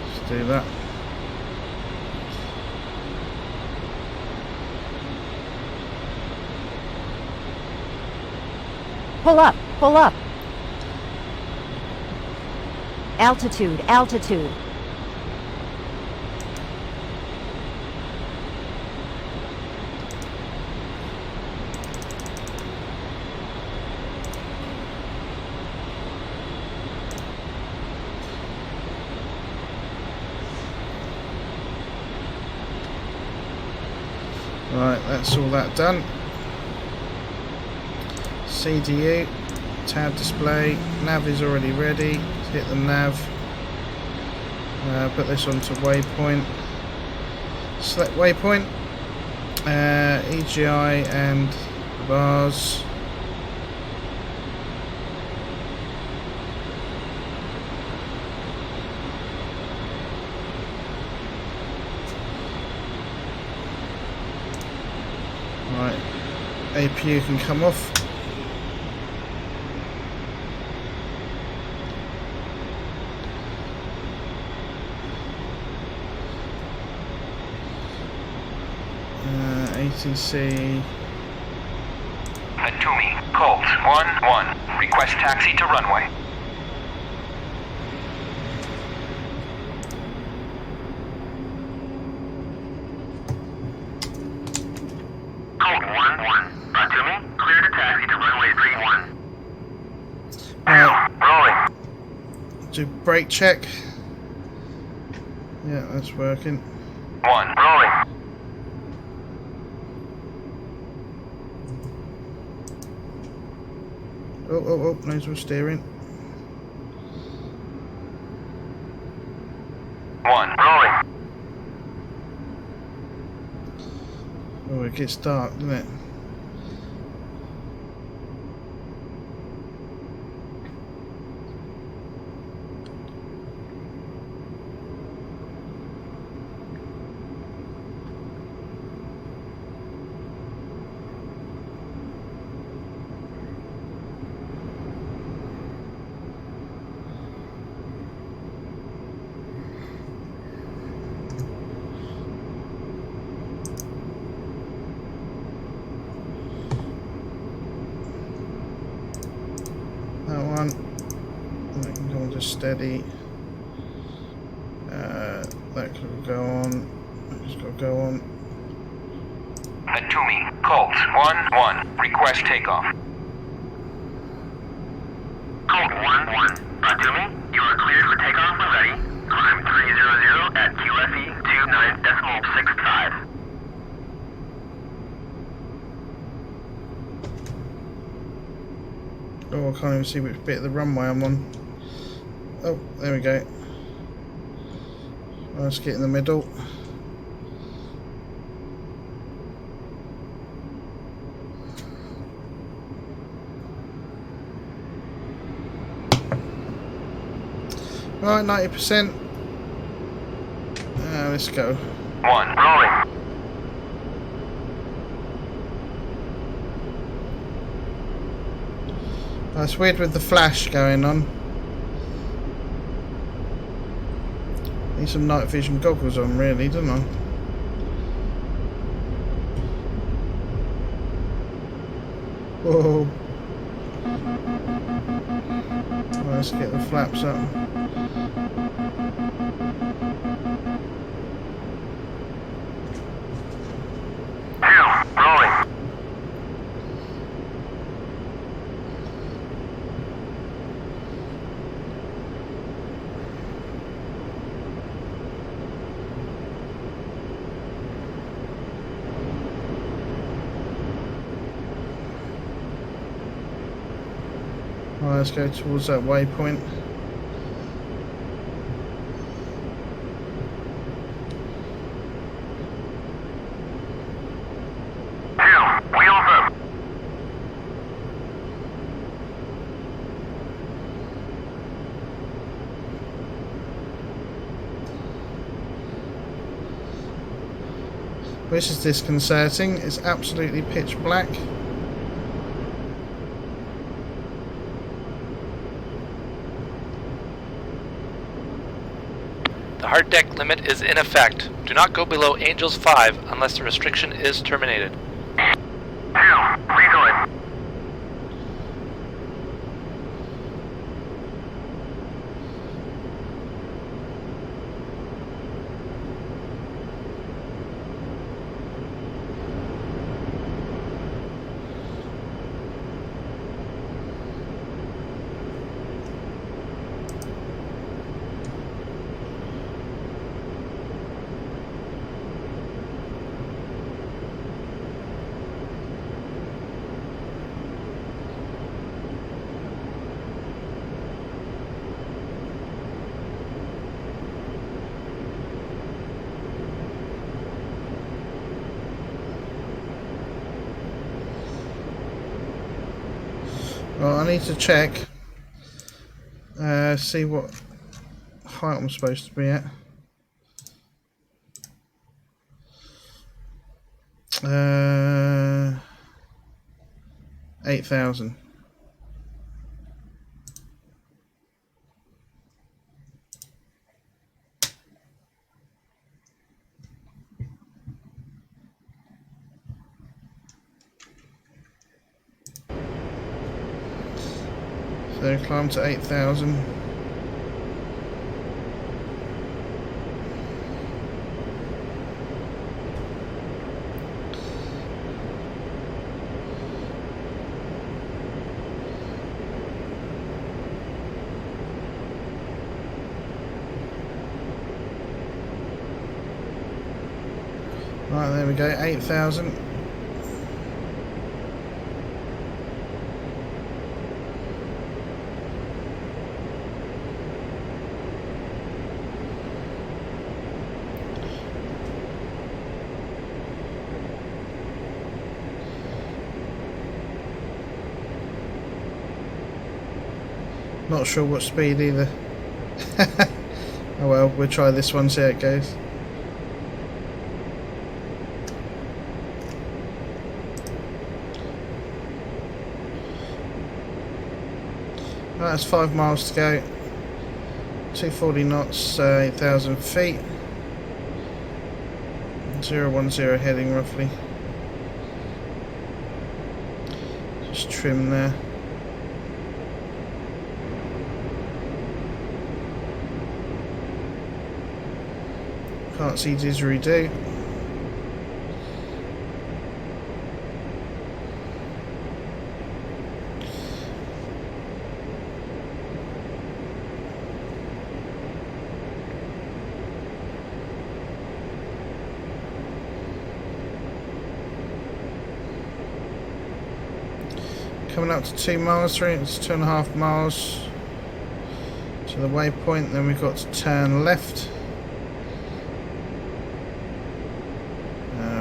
Let's do that. Pull up, pull up. Altitude, altitude. Right, that's all that done. CDU, tab display, nav is already ready. Hit the nav. Put this onto waypoint. Select waypoint. EGI and bars. Right, APU can come off. ATC. Batumi, Colt 1-1. Request taxi to runway. Colt 1-1. Batumi, clear to taxi to runway 31. Right. Rolling. Do brake check. Yeah, that's working. 1, rolling. Oh, noise steering. 1, rolling. Oh, it gets dark, doesn't it? That one. That can go on to steady. That could go on. That just got to go on. Atumi, Colt, 1-1. Request takeoff. Colt 1-1. Atumi, you are cleared for takeoff when ready. Climb 300 at QFE 29.65. Oh, I can't even see which bit of the runway I'm on. Oh, there we go. Let's get in the middle. Right, 90%. Let's go. 1, rolling. That's weird with the flash going on. Need some night vision goggles on, really, don't I? Whoa. Right, let's get the flaps up. Rolling. Right, let's go towards that waypoint. Wheels up. This is disconcerting. It's absolutely pitch black. The hard deck limit is in effect. Do not go below Angels 5 unless the restriction is terminated. Rejoin. Right, I need to check. See what height I'm supposed to be at. 8,000. So climb to 8,000. Right, there we go, 8,000. Not sure what speed either. Oh well, we'll try this one, see how it goes. Right, that's 5 miles to go. 240 knots, 8,000 feet. 010 heading roughly. Just trim there. Can't see didgeridoo. Coming up to 2 miles, it's 2.5 miles to the waypoint, then we've got to turn left.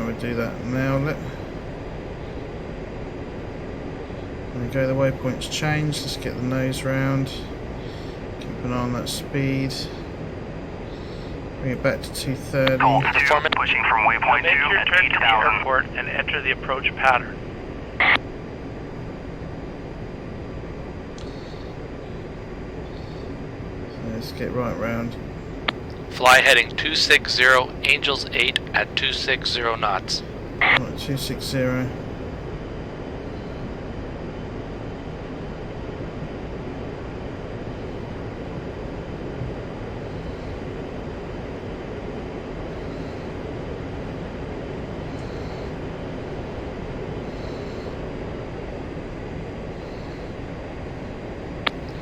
We'll do that now, look. There we go, the waypoint's changed, let's get the nose round. Keep an eye on that speed. Bring it back to 230. Performance Pushing from waypoint 2 Make your at turn to the 8,000. airport and enter the approach pattern. Let's get right round. Fly heading 260, Angels 8 at 260 knots. Right, 260.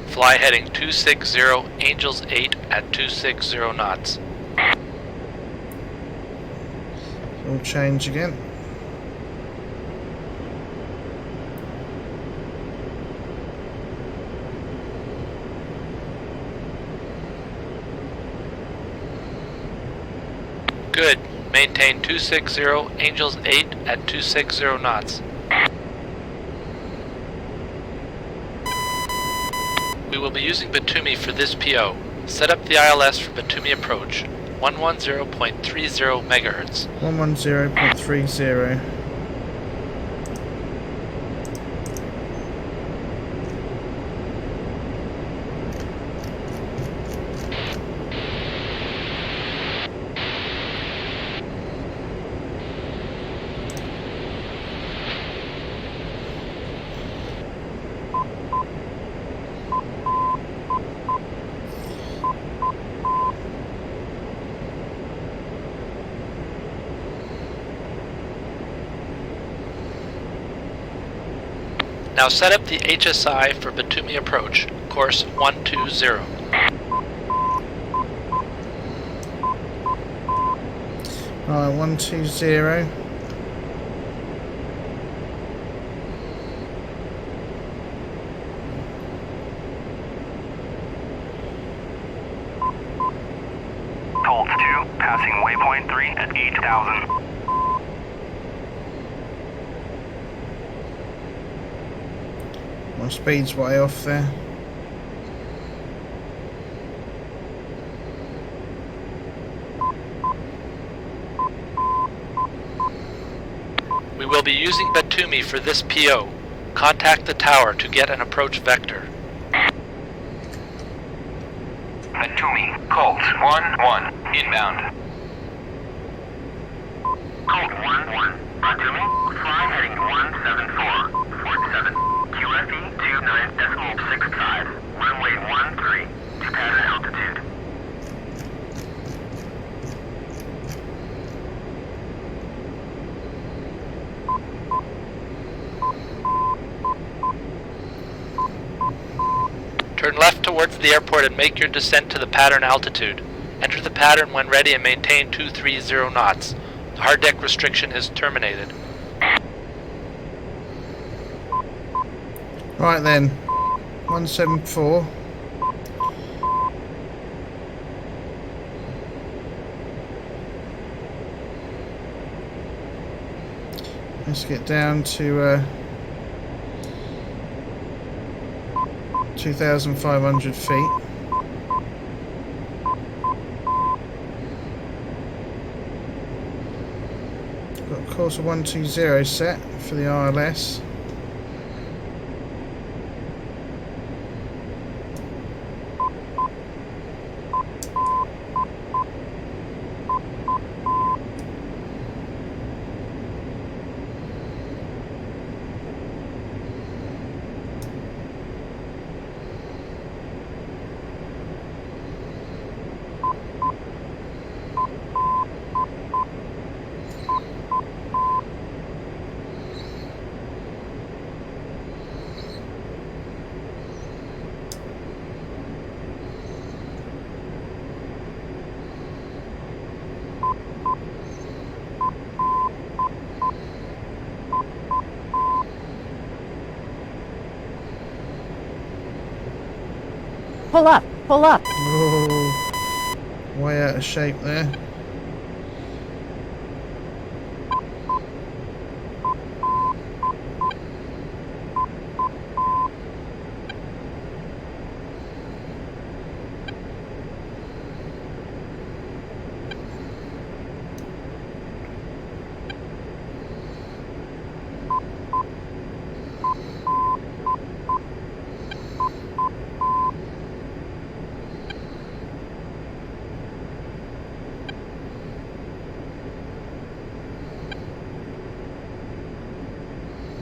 Fly heading 260, Angels 8 at 260 knots. All change again. Good. Maintain 260, Angels 8 at 260 knots. We will be using Batumi for this PO. Set up the ILS for Batumi approach, 110.30 MHz. 110.30. Now set up the HSI for Batumi approach, course 120. 120. Colt 2, passing waypoint 3 at 8,000. My speed's way off there. We will be using Batumi for this PO. Contact the tower to get an approach vector. Batumi, Colt 1-1, inbound. Colt 1-1, Batumi, fly heading 174, 47. QFE 29.65, runway 13, to pattern altitude. Turn left towards the airport and make your descent to the pattern altitude. Enter the pattern when ready and maintain 230 knots. Hard deck restriction is terminated. Right then, 174. Let's get down to 2,500 feet. Got course of 120 set for the ILS. Pull up, pull up. Oh, way out of shape there.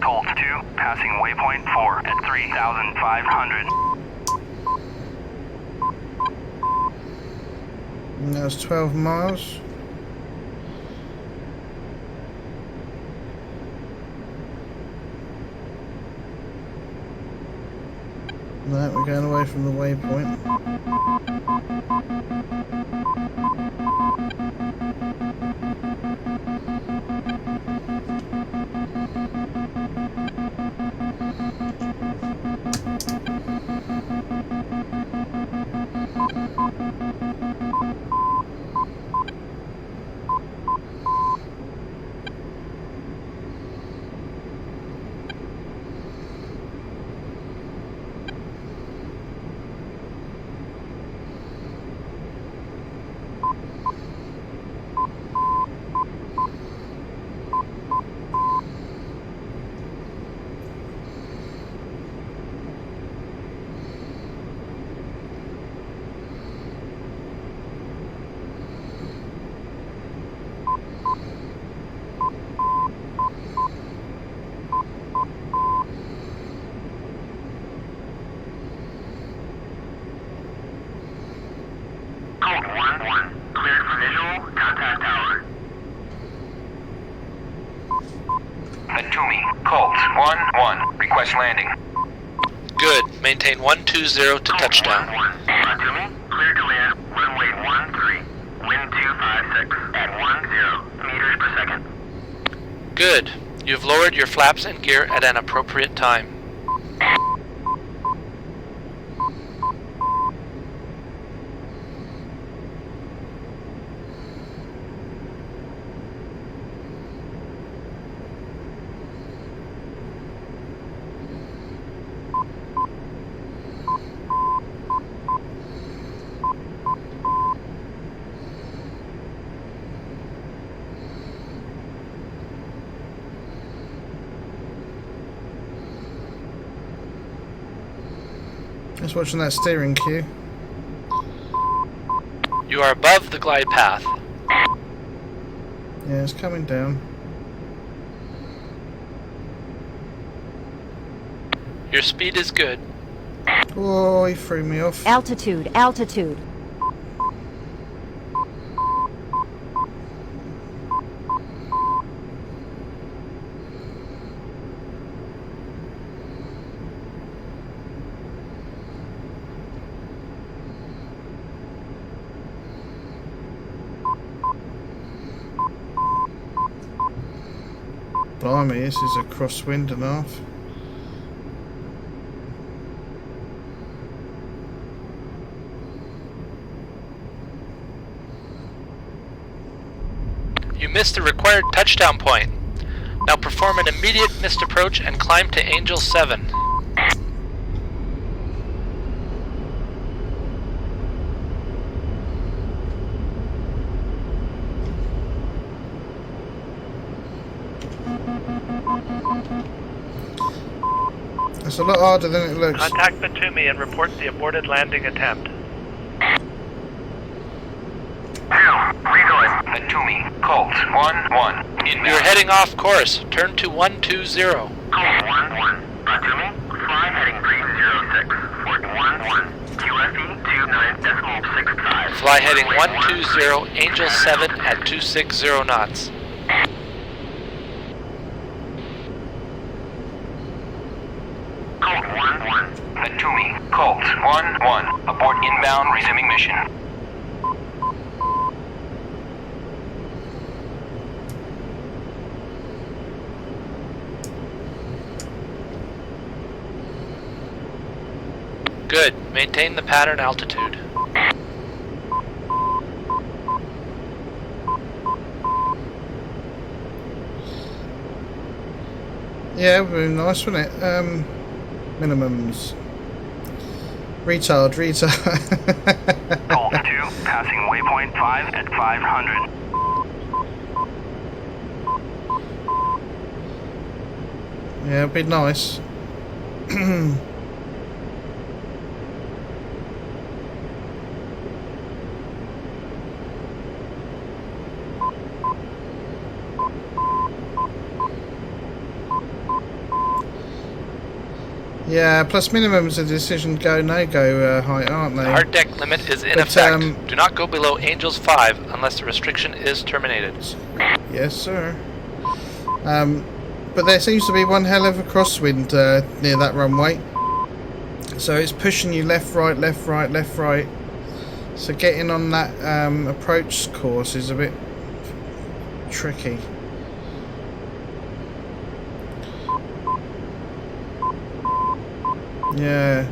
Colt 2, passing waypoint 4 at 3,500. And that was 12 miles. No, we're going away from the waypoint. Colt 1-1, cleared for visual, contact tower. Atumi, Colt 1-1, request landing. Good. Maintain 120 to touchdown. 1-1, Atumi, cleared to land, runway 13, wind 256, at 10 meters per second. Good. You've lowered your flaps and gear at an appropriate time. Just watching that steering cue. You are above the glide path. Yeah, it's coming down. Your speed is good. Oh, he threw me off. Altitude, altitude. Blimey, this is a crosswind and a half. You missed the required touchdown point. Now perform an immediate missed approach and climb to Angel 7. It's a lot harder than it looks. Contact Batumi and report the aborted landing attempt. Batumi, Colt, 1-1. Inbound. You're heading off course. Turn to 120. Colt, 1-1. Batumi, fly heading 306. Fort 1-1. QFE 29.65. Fly heading 120, Angel 7 at 260 knots. Colt 1-1. Batumi, Colt 1-1. Abort inbound, resuming mission. Good. Maintain the pattern altitude. Yeah, it would be nice, wouldn't it? Minimums. Retard. Colt 2, passing waypoint 5 at 500. Yeah, it'd be nice. Yeah, plus minimums are decision go no go height, aren't they? The hard deck limit is in But, effect. Do not go below Angels 5 unless the restriction is terminated. Yes, sir. But there seems to be one hell of a crosswind near that runway. So it's pushing you left, right, left, right, left, right. So getting on that approach course is a bit tricky. Yeah.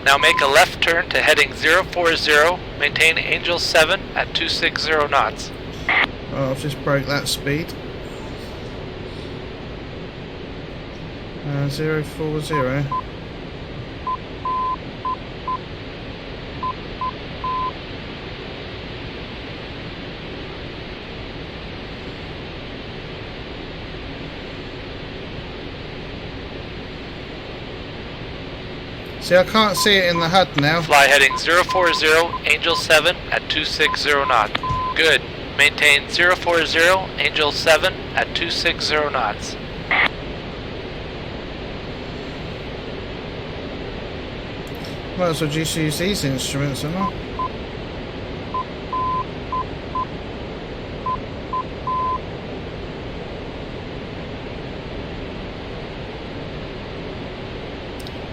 Now make a left turn to heading 040, maintain Angel 7 at 260 knots. Oh, I've just broke that speed. 040. See, I can't see it in the HUD now. Fly heading 040, Angel 7 at 260 knots. Good. Maintain 040, Angel 7 at 260 knots. Might as well just use these instruments, or not?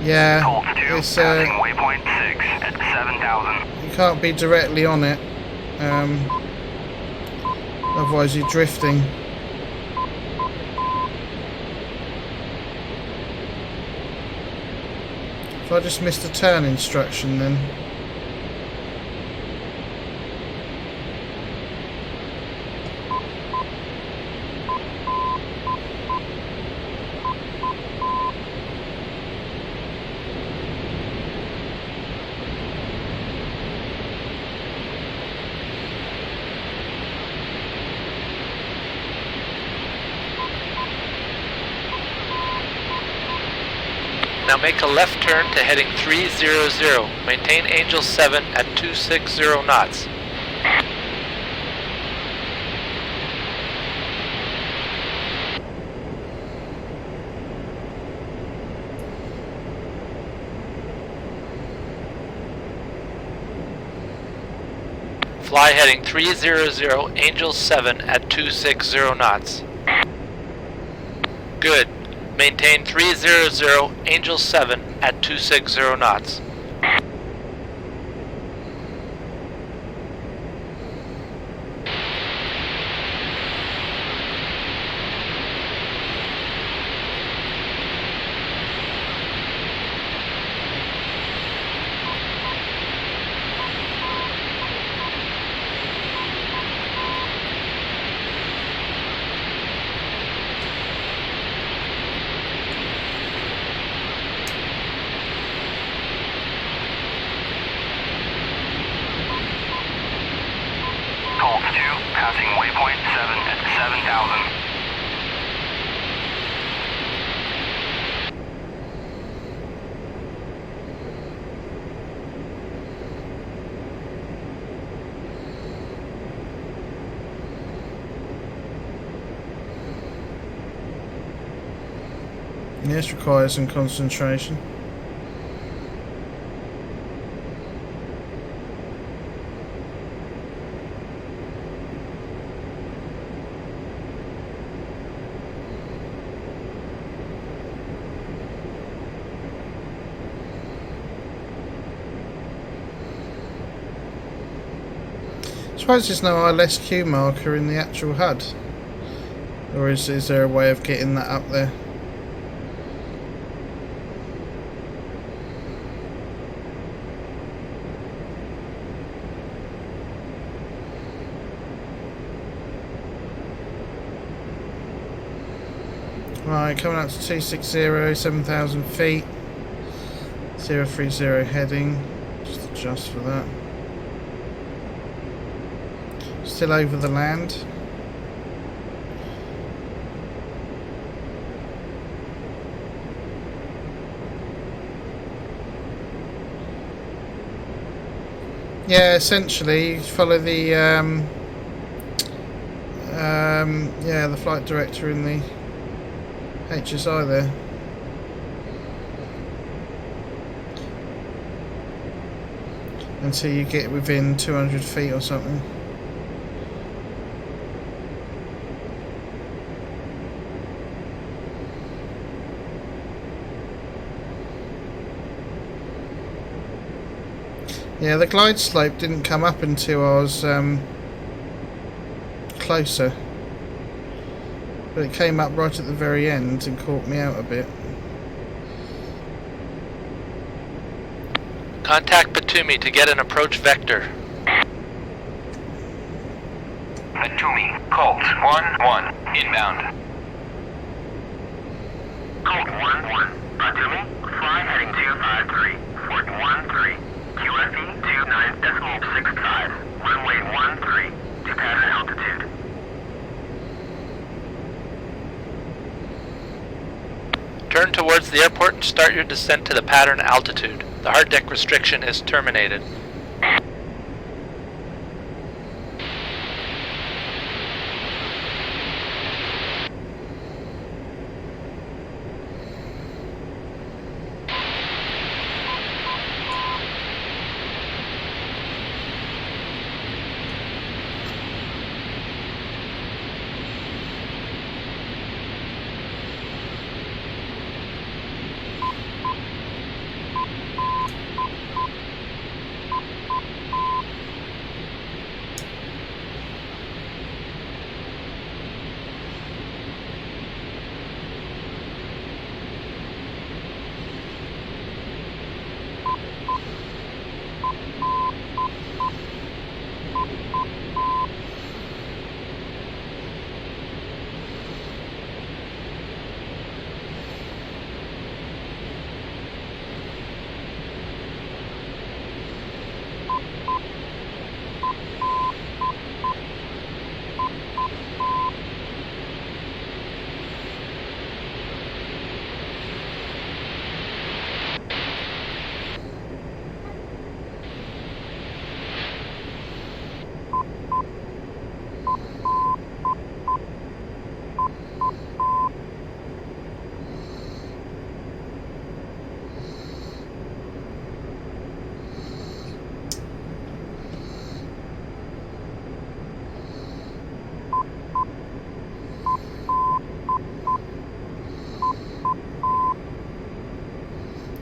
Yeah, Colt 2, it's passing waypoint 6 at 7,000. you can't be directly on it, otherwise you're drifting. If I just missed a turn instruction then. Now make a left turn to heading 300, maintain Angel 7 at 260 knots. Fly heading 300 Angel 7 at 260 knots. Good. Maintain 300 Angel 7 at 260 knots. Colt 2, passing waypoint 7 at 7,000. This requires some concentration. I suppose there's no ILSQ marker in the actual HUD, or is there a way of getting that up there? Right, coming up to 260, 7,000 feet, 030 heading, just adjust for that. Still over the land. Yeah, essentially you follow the yeah, the flight director in the HSI there. Until you get within 200 feet or something. Yeah, the glide slope didn't come up until I was closer, but it came up right at the very end and caught me out a bit. Contact Batumi to get an approach vector. Batumi, Colt 1-1, inbound. Colt 1-1, Batumi, fly heading 253, Fort 13, QFE 29.65, runway 13, to pattern altitude. Turn towards the airport and start your descent to the pattern altitude. The hard deck restriction is terminated.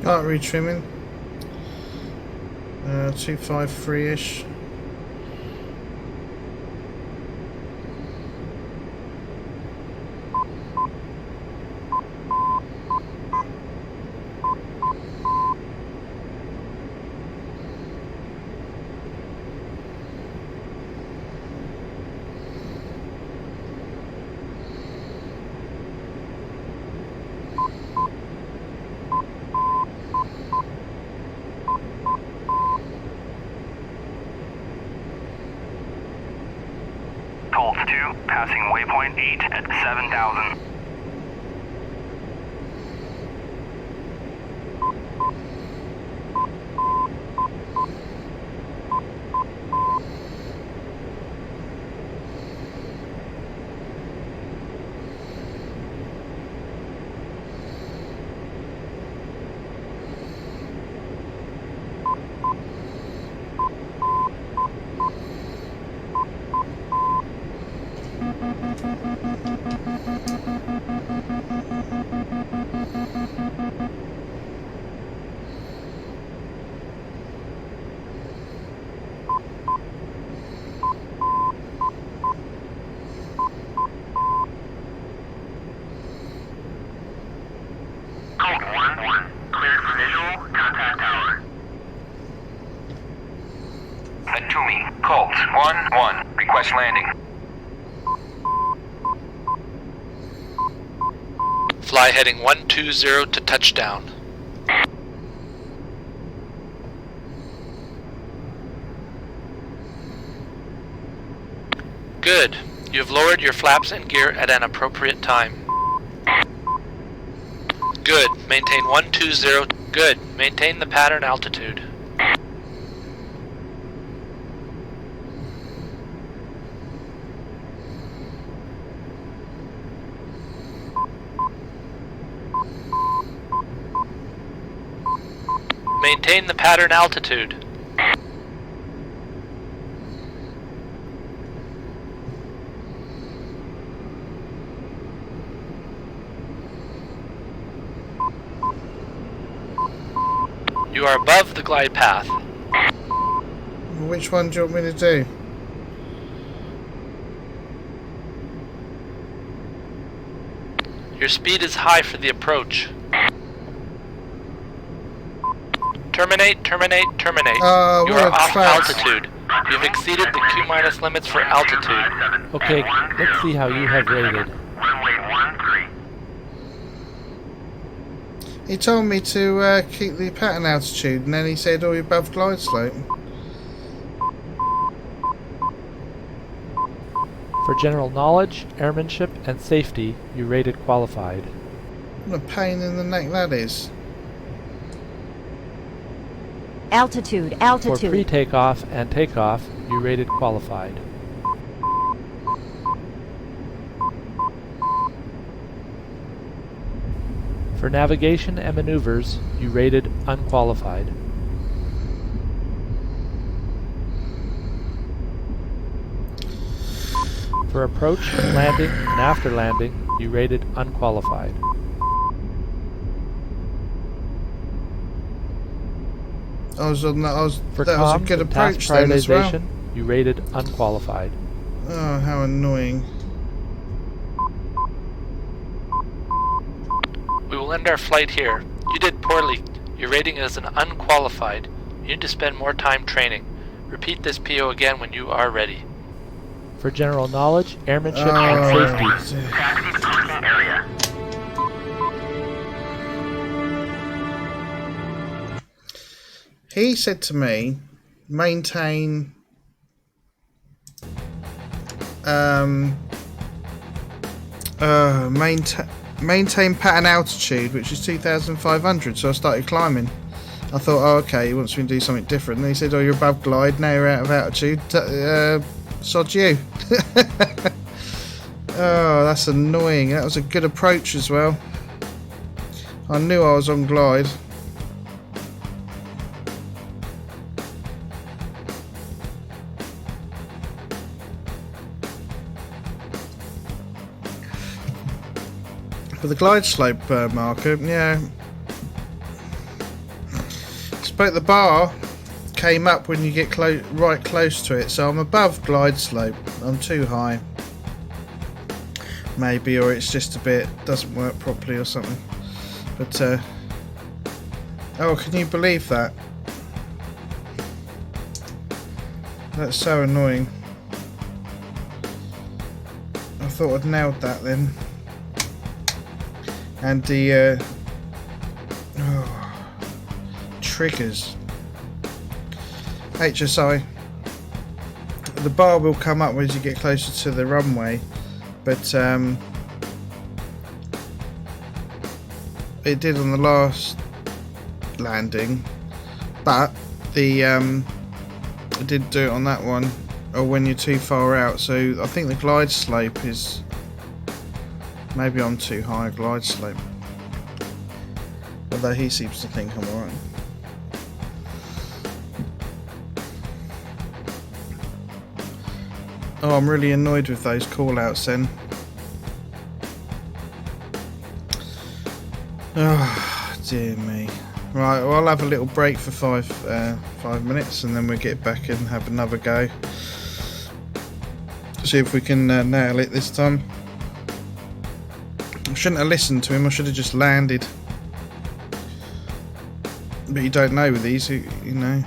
Part retrimming. 253-ish. Colt 2, passing waypoint 8 at 7,000. Colt 1-1, cleared for visual, contact tower. Atumi, Colt 1-1, request landing. Fly heading 120 to touchdown. Good. You have lowered your flaps and gear at an appropriate time. Good. Maintain 120. Good. Maintain the pattern altitude. Maintain the pattern altitude. You are above the glide path. Which one do you want me to do? Your speed is high for the approach. Terminate, terminate, terminate. You what are a off twat. altitude. You've exceeded the Q- limits for altitude. Okay, let's see how you have rated. Runway 13. He told me to keep the pattern altitude, and then he said, "Oh, you're above glide slope." For general knowledge, airmanship, and safety, you rated qualified. What a pain in the neck that is. Altitude, For altitude. pre-takeoff and takeoff, you rated qualified. For navigation and maneuvers, you rated unqualified. For approach, landing, and after landing, you rated unqualified. I was on that. For That was a comms good and task approach then as well. prioritization, you rated unqualified. Oh, how annoying! We will end our flight here. You did poorly. Your rating is an unqualified. You need to spend more time training. Repeat this PO again when you are ready. For general knowledge, airmanship, and safety, Taxi to parking area. He said to me, maintain maintain pattern altitude, which is 2,500. So I started climbing. I thought, oh, okay, he wants me to do something different. And he said, oh, you're above glide, now you're out of altitude. Sod you. Oh, that's annoying. That was a good approach as well. I knew I was on glide. For the glide slope marker, yeah. but the bar came up when you get right close to it, so I'm above glide slope. I'm too high. Maybe, or it's just a bit, doesn't work properly or something. But, oh, can you believe that? That's so annoying. I thought I'd nailed that then. And the, triggers. HSI. The bar will come up as you get closer to the runway, but it did on the last landing, but the it didn't do it on that one, or when you're too far out. So I think the glide slope is, maybe I'm too high glide slope, although he seems to think I'm alright. Oh, I'm really annoyed with those call-outs then. Oh, dear me. Right, well, I'll have a little break for 5 minutes, and then we'll get back and have another go. See if we can nail it this time. I shouldn't have listened to him, I should have just landed. But you don't know with these, you know.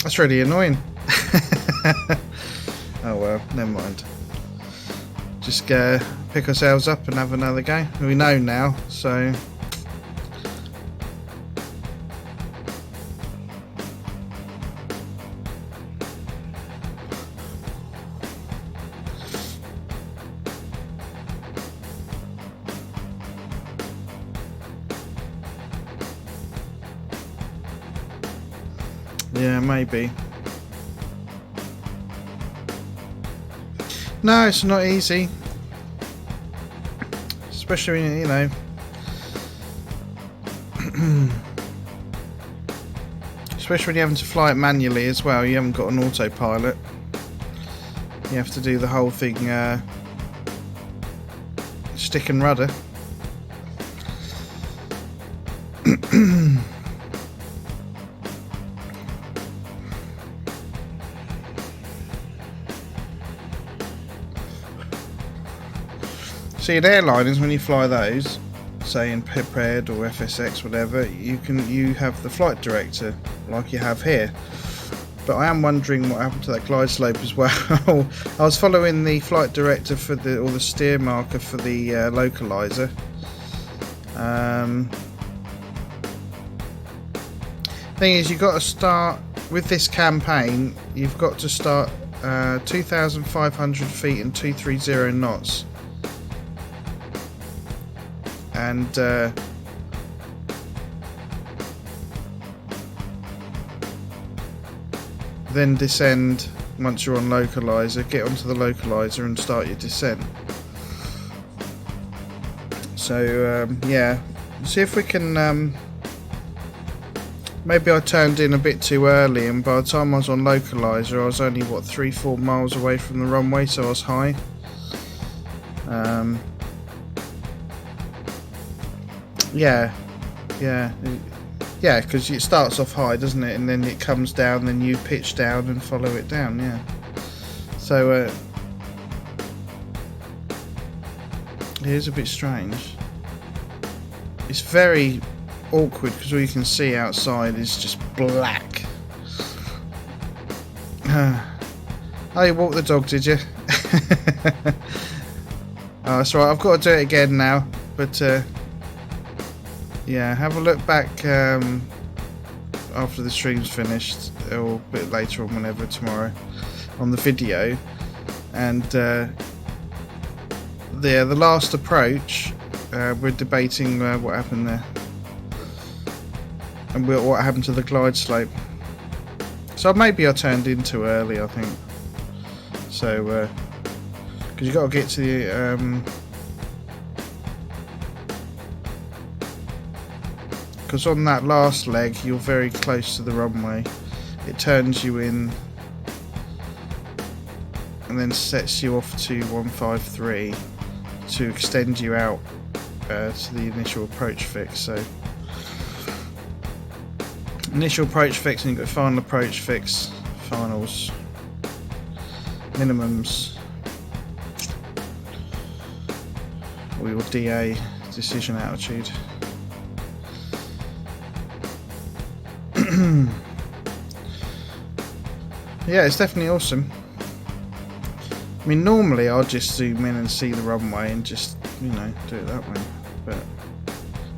That's really annoying. Oh well, never mind. Just pick ourselves up and have another go. We know now, so. Yeah, maybe. No, it's not easy. Especially when, you know. Especially when you're having to fly it manually as well. You haven't got an autopilot. You have to do the whole thing stick and rudder. See, in airliners, when you fly those, say in Prepared or FSX, whatever, you have the flight director like you have here. But I am wondering what happened to that glide slope as well. I was following the flight director for the steer marker for the localizer. Thing is, you've got to start with this campaign. You've got to start 2,500 feet and 230 knots. And then descend once you're on localizer. Get onto the localizer and start your descent. So yeah, see if we can. Maybe I turned in a bit too early, and by the time I was on localizer, I was only what 3-4 miles away from the runway, so I was high. Yeah, because it starts off high, doesn't it, and then it comes down, then you pitch down and follow it down. Yeah, so it is a bit strange. It's very awkward because all you can see outside is just black. Oh, you walked the dog, did you? Oh, that's right, I've got to do it again now, but yeah, have a look back after the stream's finished, or a bit later on, whenever, tomorrow, on the video. And the last approach, we're debating what happened there, and what happened to the glide slope. So maybe I turned in too early, I think. So, because you've got to get to the because on that last leg you're very close to the runway. It turns you in and then sets you off to 153 to extend you out to the initial approach fix. So initial approach fix, and you've got final approach fix, finals, minimums, or your DA, decision attitude. Yeah, it's definitely awesome. I mean, normally I'll just zoom in and see the runway and just, you know, do it that way. But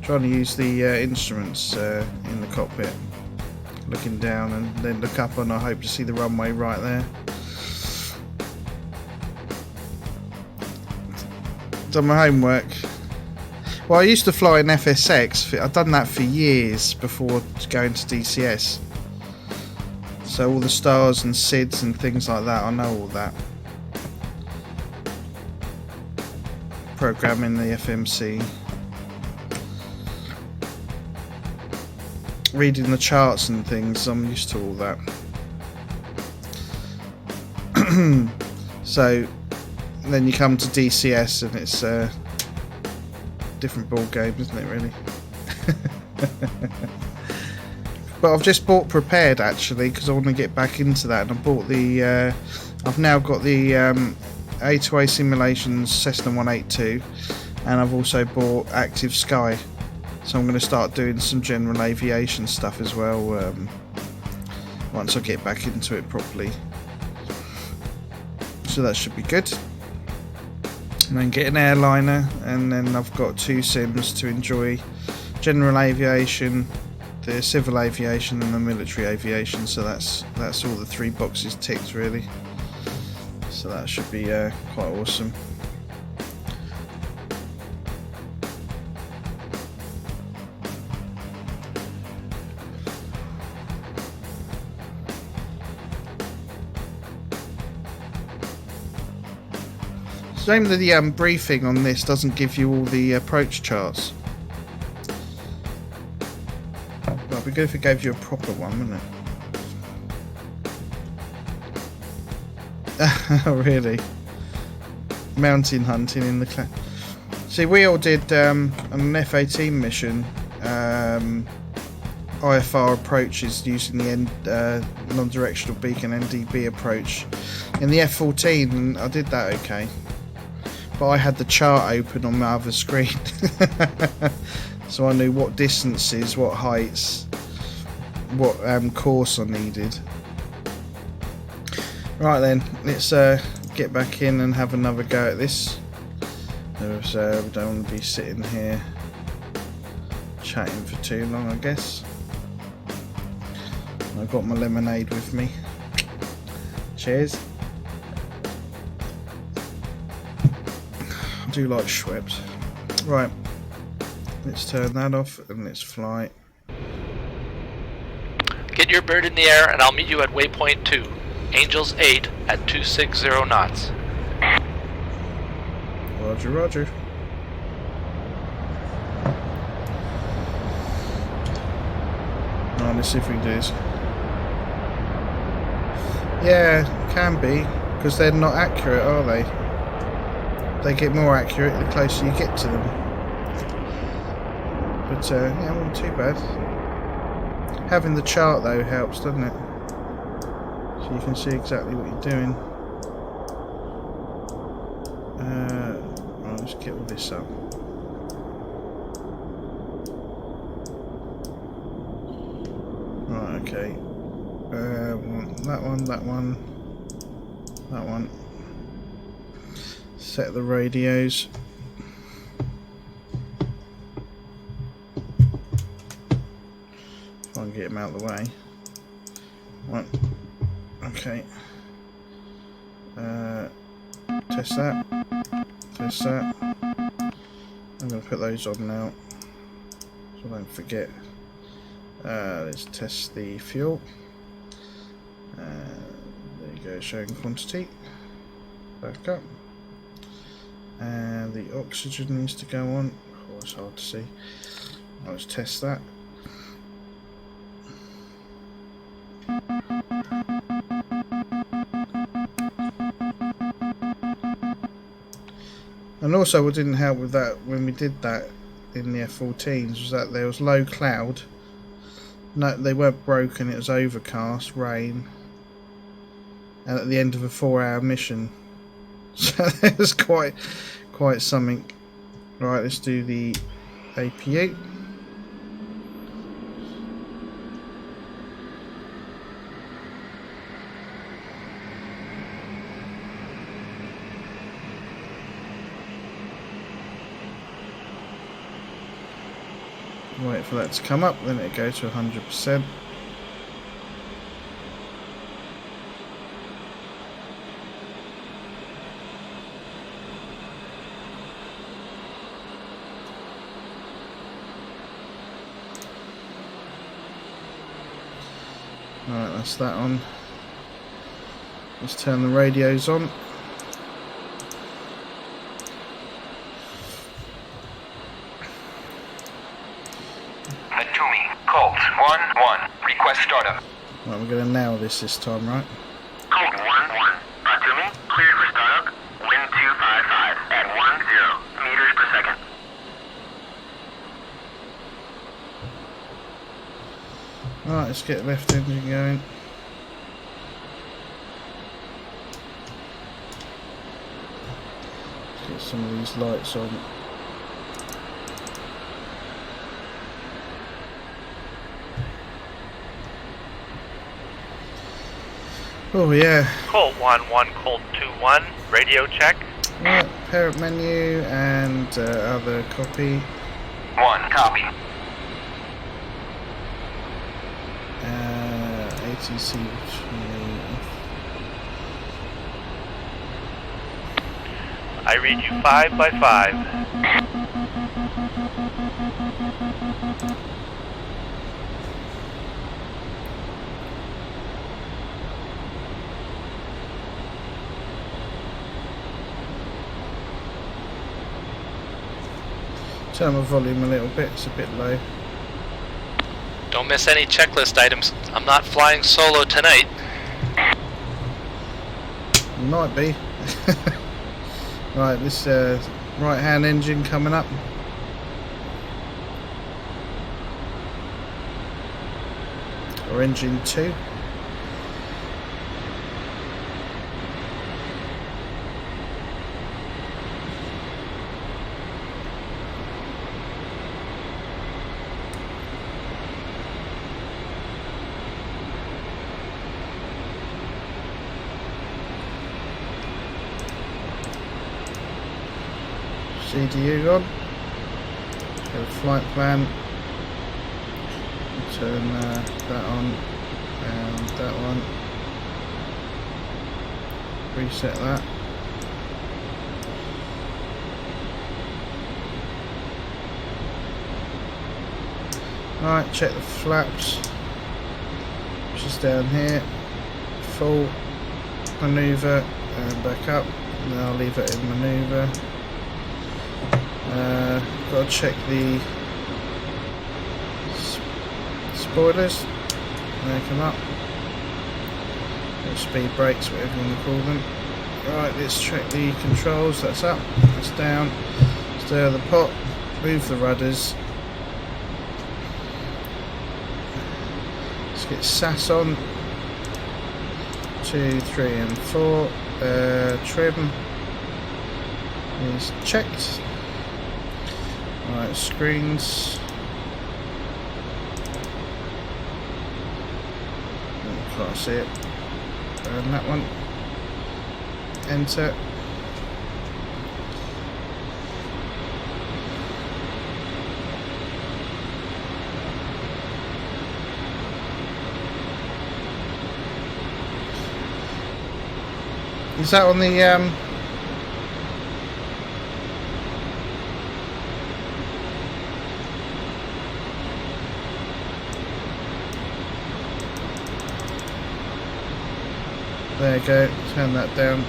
trying to use the instruments in the cockpit, looking down and then look up, and I hope to see the runway right there. Done my homework. Well, I used to fly in FSX. I've done that for years before going to DCS. So all the stars and SIDs and things like that, I know all that. Programming the FMC. Reading the charts and things, I'm used to all that. So then you come to DCS and it's a different ball game, isn't it, really? But I've just bought Prepared actually because I want to get back into that, and I bought the I've now got the A2A Simulations Cessna 182, and I've also bought Active Sky, so I'm going to start doing some general aviation stuff as well once I get back into it properly, so that should be good. And then get an airliner, and then I've got 2 sims to enjoy: general aviation, the civil aviation, and the military aviation. So that's all the 3 boxes ticked really. So that should be quite awesome. Shame that the briefing on this doesn't give you all the approach charts. Well, it'd be good if it gave you a proper one, wouldn't it? Oh, really? Mountain hunting in the cloud. See, we all did on an F-18 mission IFR approaches using the non-directional beacon NDB approach in the F-14, and I did that okay. But I had the chart open on my other screen, so I knew what distances, what heights, what course I needed. Right then, let's get back in and have another go at this. We don't want to be sitting here chatting for too long, I guess. I've got my lemonade with me. Cheers. I do like Schweppes. Right, let's turn that off and let's fly. Get your bird in the air and I'll meet you at waypoint 2, Angels 8 at 260 knots. Roger, roger. Right, let's see if we can do this. Yeah, can be, because they're not accurate, are they? They get more accurate the closer you get to them. But yeah, not too bad. Having the chart though helps, doesn't it? So you can see exactly what you're doing. Right, let's get all this up. Right, okay. That one, that one, that one. Set the radios. Try and get them out of the way. Right. Okay. Test that. Test that. I'm going to put those on now, so I don't forget. Let's test the fuel. There you go, showing quantity. Back up. And the oxygen needs to go on. Oh, it's hard to see. Let's test that. And also, what didn't help with that when we did that in the F-14s was that there was low cloud. No, they weren't broken. It was overcast, rain, and at the end of a 4-hour mission. So it was quite something. Right, let's do the APU. Wait for that to come up, then it goes to 100%. Alright, that's that on. Let's turn the radios on. Colt 1-1. Request startup. Right, we're going to nail this time, right? Colt 1-1. Batumi, cleared for startup. Wind 255 at 10 meters per second. Right, let's get left engine going. Let's get some of these lights on. Oh yeah. Colt 1-1, Colt 2-1, radio check. Right, parent menu and other copy. 1, copy. A10C. I read you 5 by 5. Turn my volume a little bit, it's a bit low. Don't miss any checklist items. I'm not flying solo tonight. Might be. Right, this right hand engine coming up. Or engine 2. CDU on. Go to flight plan. Turn that on and that one. Reset that. Alright, check the flaps. Which is down here. Full manoeuvre and back up. And then I'll leave it in manoeuvre. Got to check the spoilers when they come up, or speed brakes, whatever you want to call them. Right, let's check the controls. That's up, that's down. Stir the pot, move the rudders. Let's get SAS on. 2, 3 and 4. Trim is checked. Alright, screens. Can't see it. And that one. Enter. Is that on the there you go, turn that down.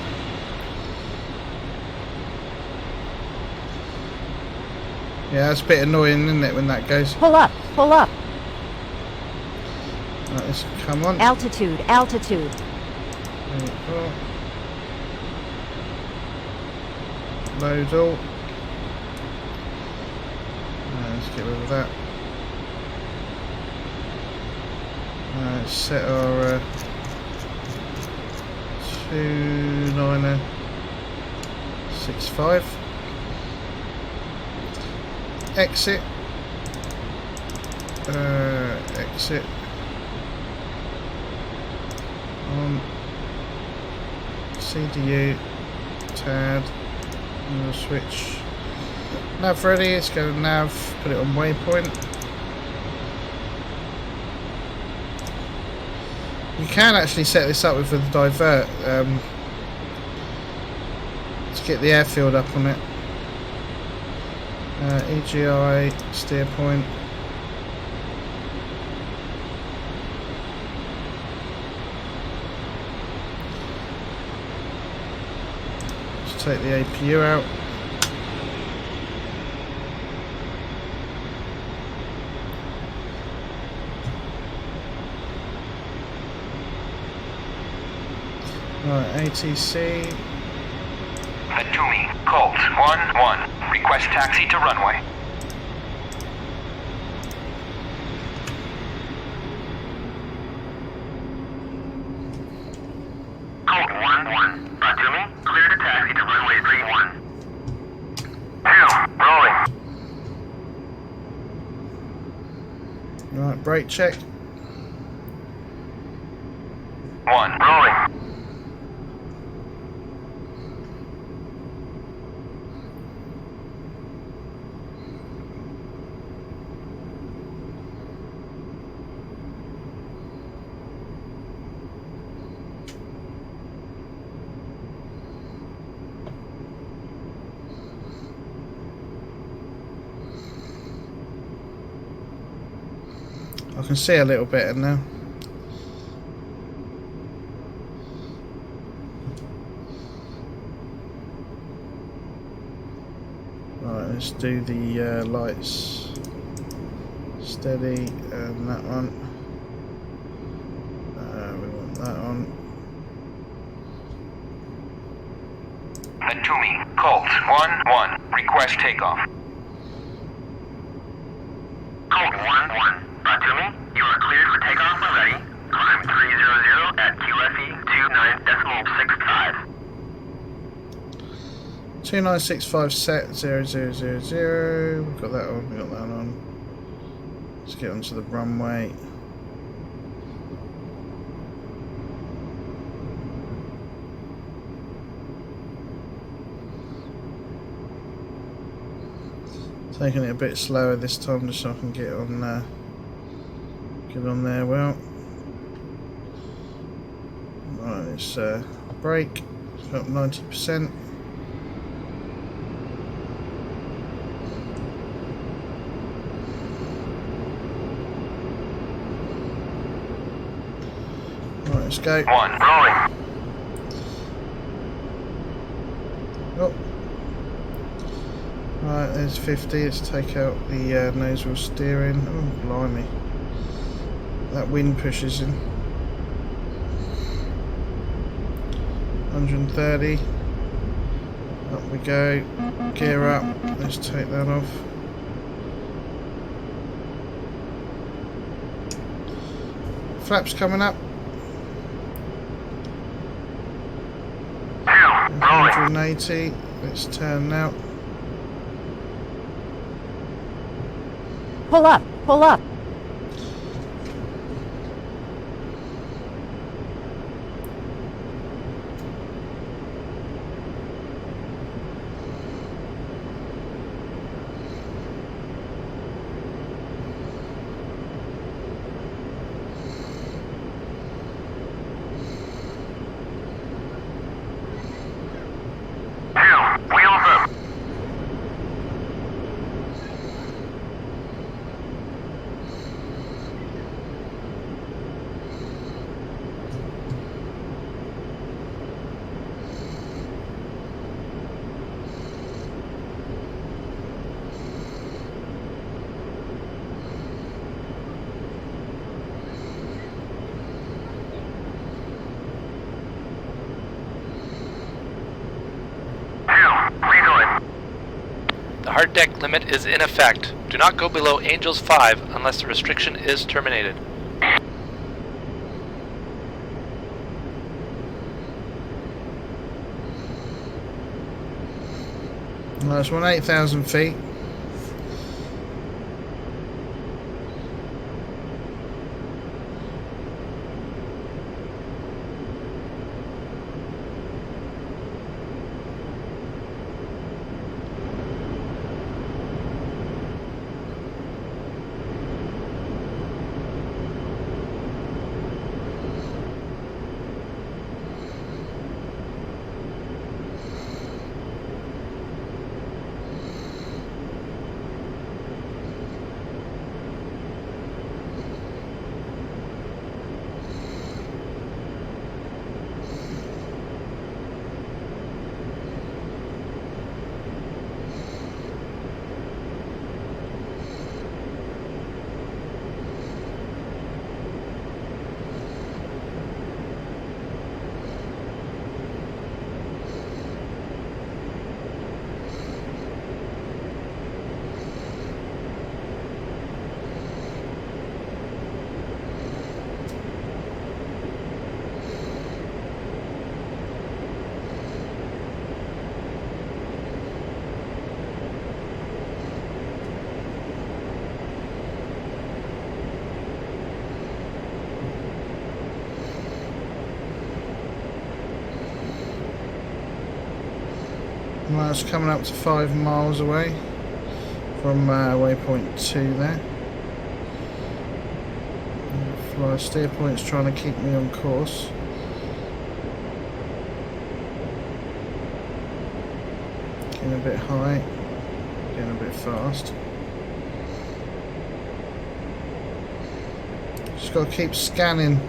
Yeah, that's a bit annoying, isn't it, when that goes. Pull up, pull up. Right, let's come on. Altitude, altitude. There we go. Load all. Let's get rid of that. Let's set our 2965. Exit. Exit. On CDU. TAD. And we'll switch. Nav ready. Let's go to nav. Put it on waypoint. You can actually set this up with the divert to get the airfield up on it. EGI, steer point. Let's take the APU out. Right, ATC. Atumi, Colt, 1-1. Request taxi to runway. Colt, 1-1. Atumi, clear to taxi to runway 31. 2, rolling. Right, brake check. 1, rolling. I can see a little better now. Right, let's do the lights. Steady, and that one. We want that on. Atumi, Colt, 1-1. Request takeoff. Colt, 1-1. Atumi, you are cleared for takeoff when ready. Climb 300 at QFE 29.65. 2965 set 0000. We've got that on. We got that on. Let's get onto the runway. Taking it a bit slower this time, just so I can get on there well. Right, it's brake. It's got 90%. Right, let's go. 1, rolling. Oh. Right, there's 50. Let's take out the nose wheel steering. Oh, blimey. That wind pushes in. 130. Up we go. Gear up. Let's take that off. Flaps coming up. 180. Let's turn now. Pull up, pull up. hard deck limit is in effect. Do not go below Angels 5 unless the restriction is terminated. Last one, 8,000 feet. Well, it's coming up to 5 miles away from waypoint 2 there. Fly steer point's trying to keep me on course. Getting a bit high, getting a bit fast. Just got to keep scanning.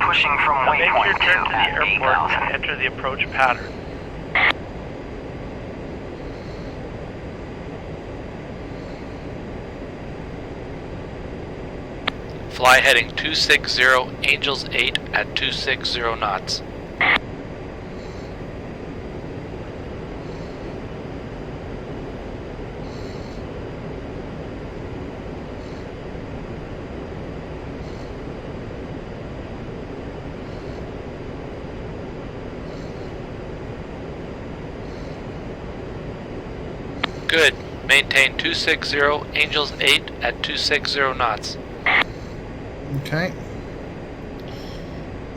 Pushing from Make your waypoint 2 turn to the at airport 8,000. and enter the approach pattern. Fly heading 260 Angels 8 at 260 knots. Good. Maintain 260 Angels 8 at 260 knots. Okay.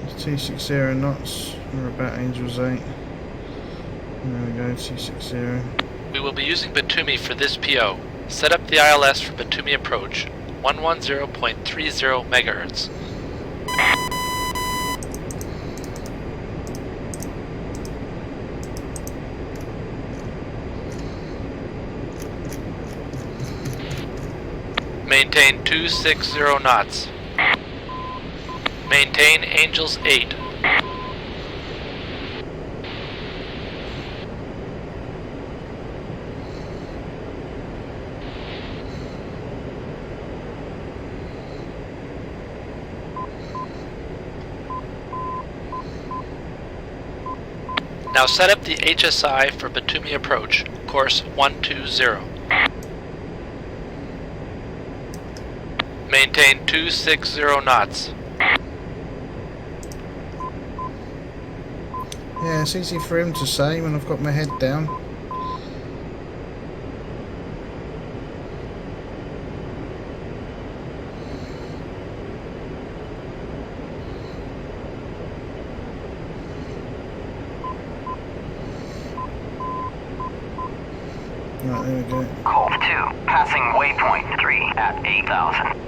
It's 260 knots. We're about Angels 8. There we go, 260. We will be using Batumi for this PO. Set up the ILS for Batumi approach, 110.30 MHz. Maintain 260 knots. Maintain Angels 8. Now set up the HSI for Batumi approach, course 120. Maintain 260 knots. Yeah, it's easy for him to say when I've got my head down. Right, there we go. Colt 2, passing waypoint 3 at 8,000.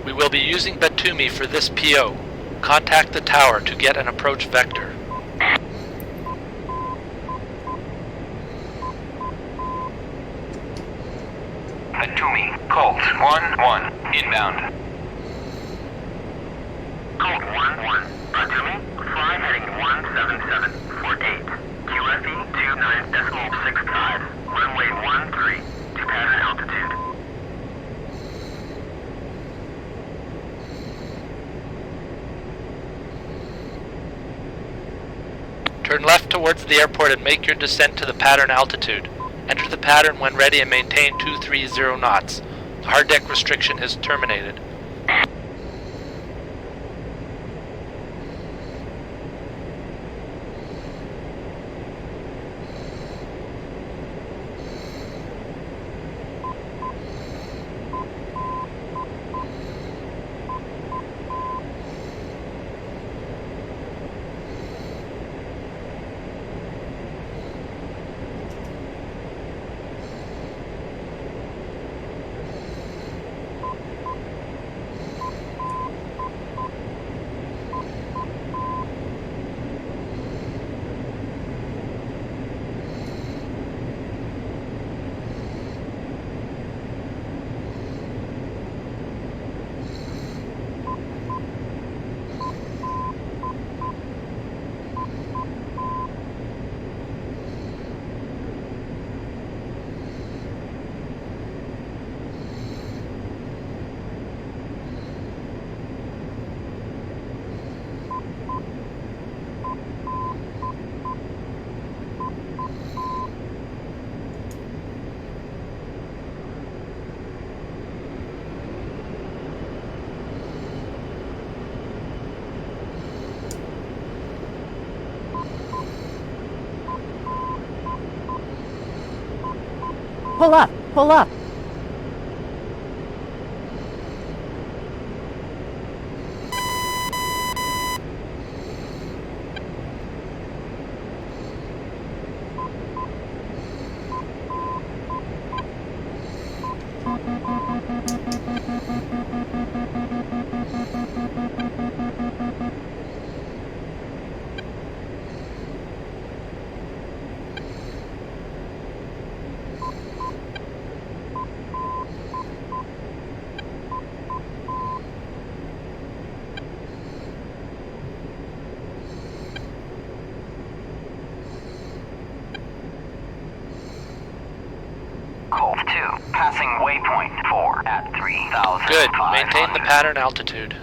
We will be using Batumi for this PO. Contact the tower to get an approach vector. Batumi, Colt 1-1, inbound. Colt 1-1, Batumi, fly heading 177 for 8. QFE 290. Turn left towards the airport and make your descent to the pattern altitude. Enter the pattern when ready and maintain 230 knots. The hard deck restriction is terminated. Pull up! Pull up! Colt 2, passing waypoint 4 at 3,000. Good. Maintain the pattern altitude.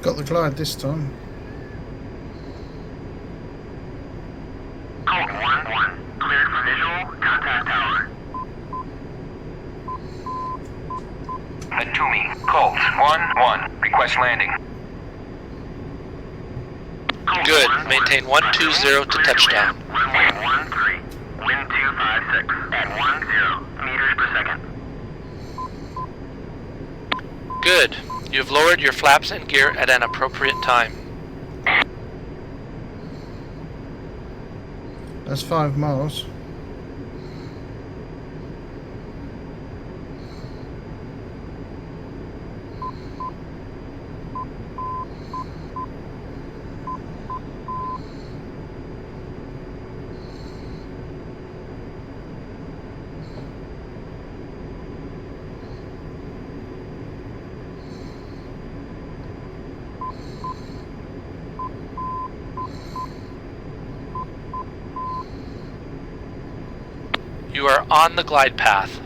Got the glide this time. Colt 1-1, cleared for visual, contact tower. Atumi, Colt 1-1, request landing. Good. Maintain 120 to touchdown. Runway 13, wind 256 at 10 meters per second. Good. You have lowered your flaps and gear at an appropriate time. That's 5 miles. You are on the glide path.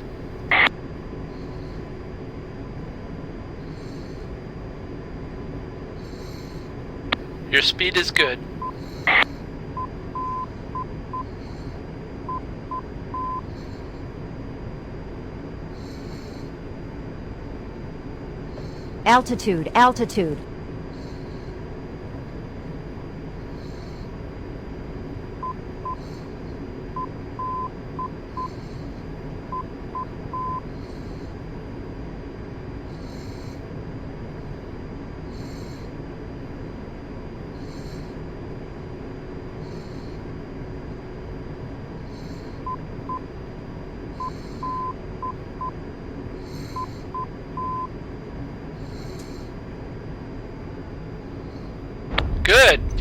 Your speed is good. Altitude, altitude.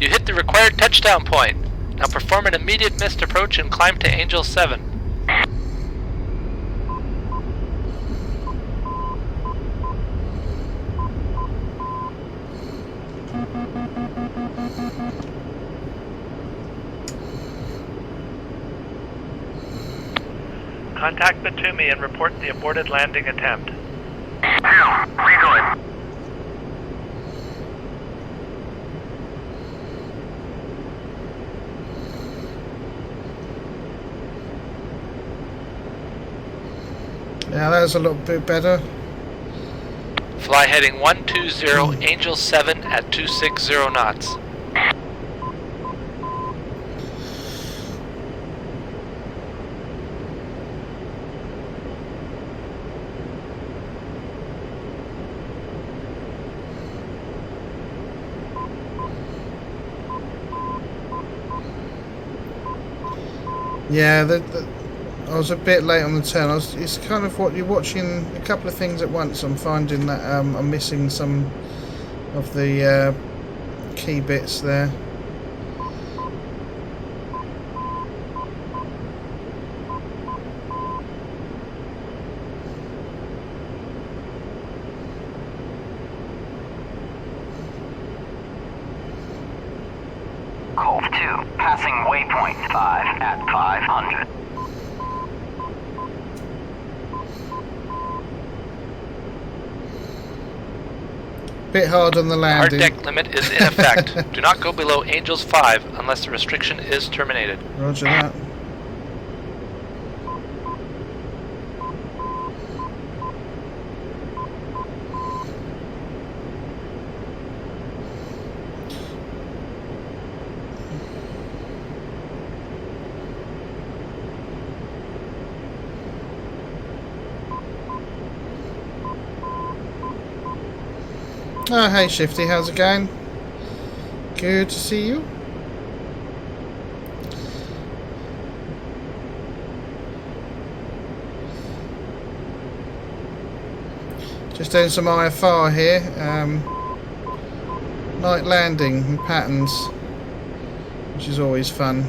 You hit the required touchdown point. Now perform an immediate missed approach and climb to Angel 7. Contact Batumi and report the aborted landing attempt. 2, rejoin. Yeah, that was a little bit better. Fly heading 120, Angel 7 at 260 knots. Yeah, I was a bit late on the turn. It's kind of what you're watching a couple of things at once. I'm finding that I'm missing some of the key bits there. Cove 2, passing waypoint 5 at 500. Bit hard on the Hard landing. deck limit is in effect. Do not go below Angels 5 unless the restriction is terminated. Roger that. Oh, hey Shifty, how's it going? Good to see you. Just doing some IFR here. Night landing and patterns, which is always fun.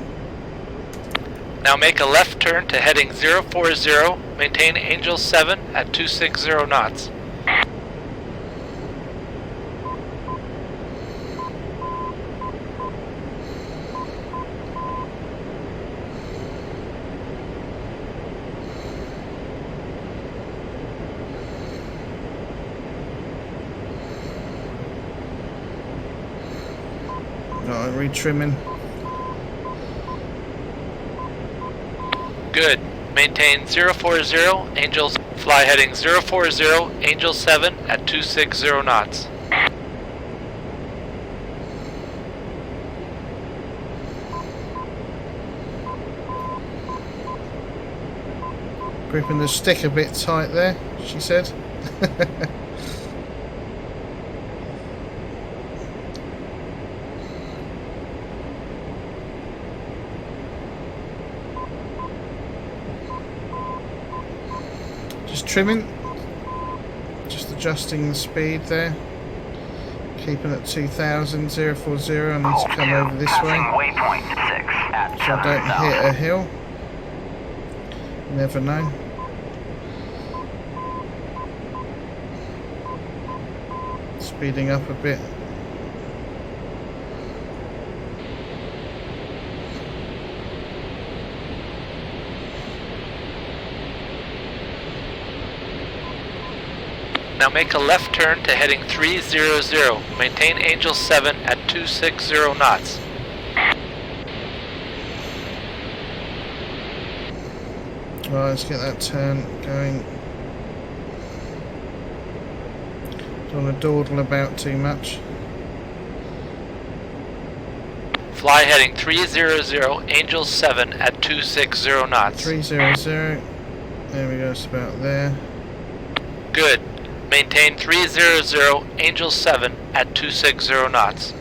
Now make a left turn to heading 040, maintain Angel 7 at 260 knots. Right, retrimming. Good. Maintain 040, Angels, fly heading 040, Angel 7 at 260 knots. Gripping the stick a bit tight there, she said. Just trimming, just adjusting the speed there, keeping at 2000, 040. I need to come over this way Waypoint 6 at so I don't hit a hill. You never know. Speeding up a bit. Now make a left turn to heading 300, maintain Angel 7 at 260 knots. Right, let's get that turn going. Don't want to dawdle about too much. Fly heading 300, Angel 7 at 260 knots. 300. There we go, it's about there. Good. Maintain 300, Angel 7 at 260 knots.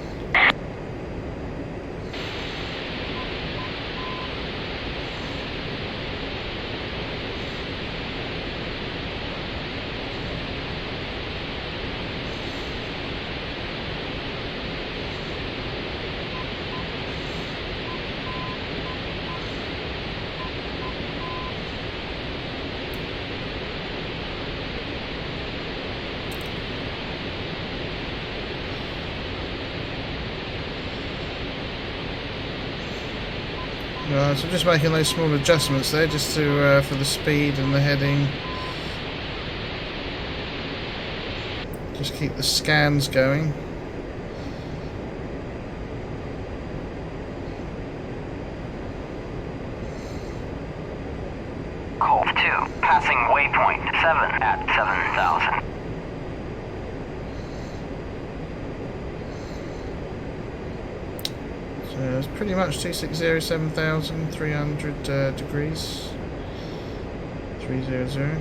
Right, so I'm just making those small adjustments there, just to for the speed and the heading. Just keep the scans going. Cove 2, passing waypoint 7 at 7,000. So it's pretty much 260, 7,300 degrees. 300.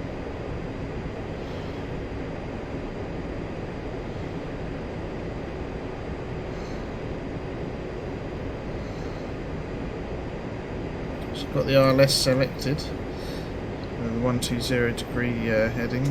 So I've got the RLS selected. The 120 degree heading.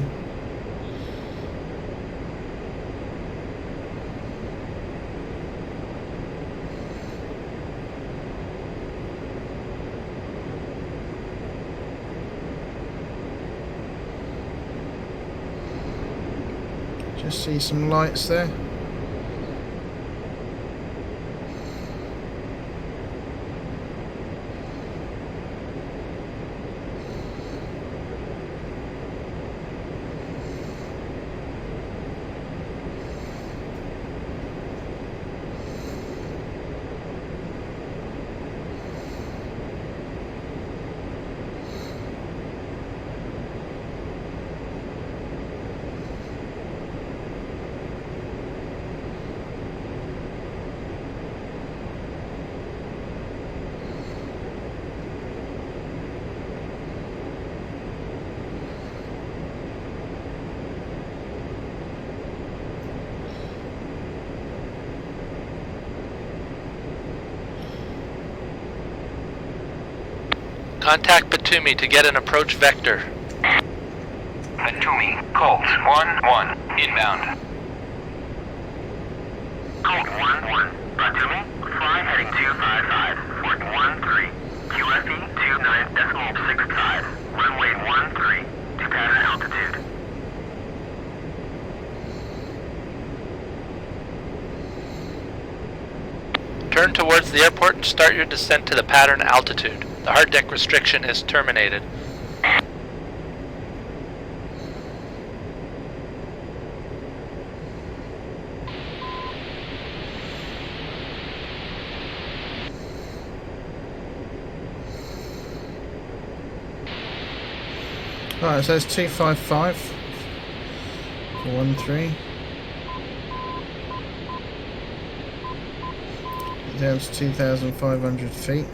Just see some lights there. Contact Batumi to get an approach vector. Batumi, Colt 1-1, inbound. Colt 1-1, Batumi, fly heading 255, Fort 13, QFE 29.65, runway 13, to pattern altitude. Turn towards the airport and start your descent to the pattern altitude. The hard deck restriction is terminated. Right, so it's 255 for 13. Down to 2,500 feet.